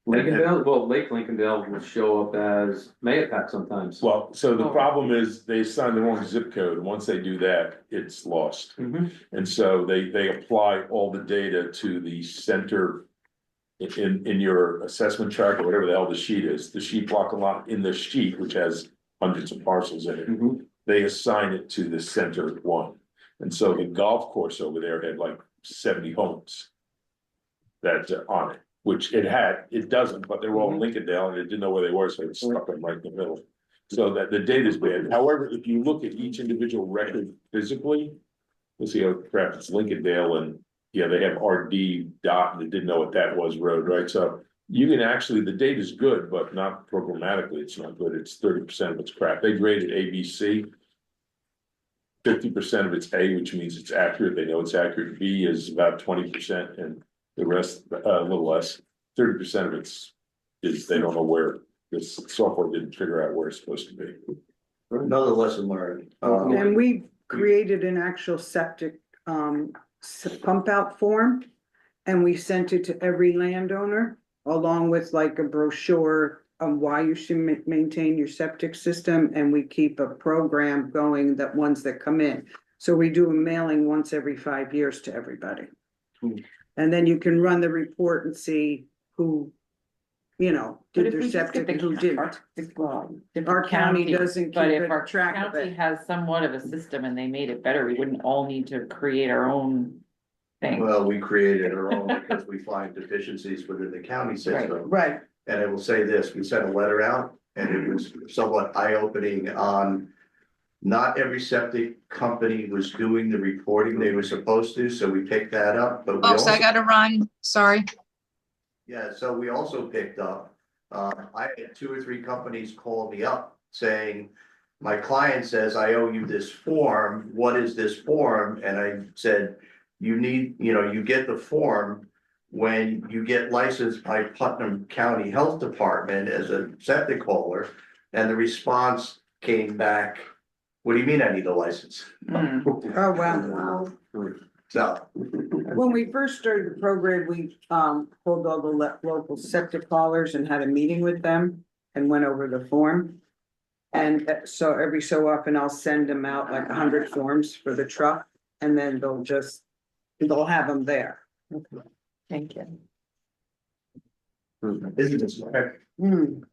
S8: Lincolndale, well, Lake Lincolndale will show up as Mayapack sometimes.
S2: Well, so the
S9: Oh.
S2: problem is they assign the wrong zip code. Once they do that, it's lost.
S8: Mhm.
S2: And so they apply all the data to the center in your assessment track or whatever the hell the sheet is, the sheet block a lot in the sheet, which has hundreds of parcels in it.
S8: Mhm.
S2: they assign it to the center one. And so the golf course over there had like 70 homes that on it, which it doesn't, but they were all in Lincolndale and it didn't know where they were, so it stuck them right in the middle. So that the data's bad. However, if you look at each individual record physically, you'll see, oh crap, it's Lincolndale and yeah, they have RD dot and they didn't know what that was road, right? So you can actually, the data's good, but not programmatically, it's not good. It's 30% of it's crap. They graded ABC. 50% of it's A, which means it's accurate. They know it's accurate. B is about 20% and the rest, a little less. 30% of it's is they don't know where this software didn't figure out where it's supposed to be.
S12: Another lesson learned.
S13: And we created an actual septic pump out form. And we sent it to every landowner along with like a brochure on why you should maintain your septic system. And we keep a program going that ones that come in. So we do a mailing once every 5 years to everybody. And then you can run the report and see who, you know,
S9: But
S13: did
S9: if
S13: their
S9: we just get
S13: septic and who
S9: the,
S13: didn't. Our county doesn't
S9: but
S13: keep
S9: if our
S13: a track of
S9: county
S13: it.
S9: has somewhat of a system and they made it better, we wouldn't all need to create our own thing.
S12: Well, we created our own because we find deficiencies within the county system.
S13: Right,
S12: And I will say this, we sent a letter out and it was somewhat eye-opening on. Not every septic company was doing the reporting they were supposed to, so we picked that up, but we
S7: Folks,
S12: also.
S7: I gotta run, sorry.
S12: Yeah, so we also picked up, I had 2 or 3 companies call me up saying. My client says, I owe you this form, what is this form? And I said, you get the form. When you get licensed by Putnam County Health Department as a septic hauler, and the response came back. What do you mean I need a license?
S9: Mm.
S13: oh, wow.
S12: So,
S13: When we first started the program, we pulled all the local septic haulers and had a meeting with them and went over the form. And so every so often I'll send them out like 100 forms for the truck and then they'll have them there.
S9: Thank you.
S12: isn't this okay?
S13: Hmm.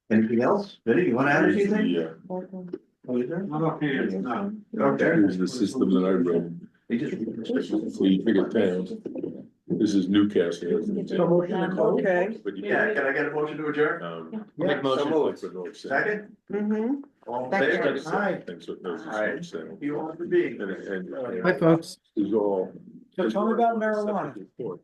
S12: Anything else? Vinny, you wanna add anything?
S2: Yeah,
S12: Okay.
S2: here's the system that I wrote. So you pick a town. This is Newcastle. as an example.
S13: Okay.
S2: But you
S12: Yeah, can I get a motion to adjourn?
S2: Make motion. Like for North Center.
S12: Second?
S13: Mm-hmm.
S12: All in
S10: Second.
S12: favor?
S2: Second, thanks what North
S12: Alright.
S2: Center.
S12: You all for being.
S2: And
S11: Hi, folks.
S2: is all.
S14: So tell me about marijuana.
S2: Septic report.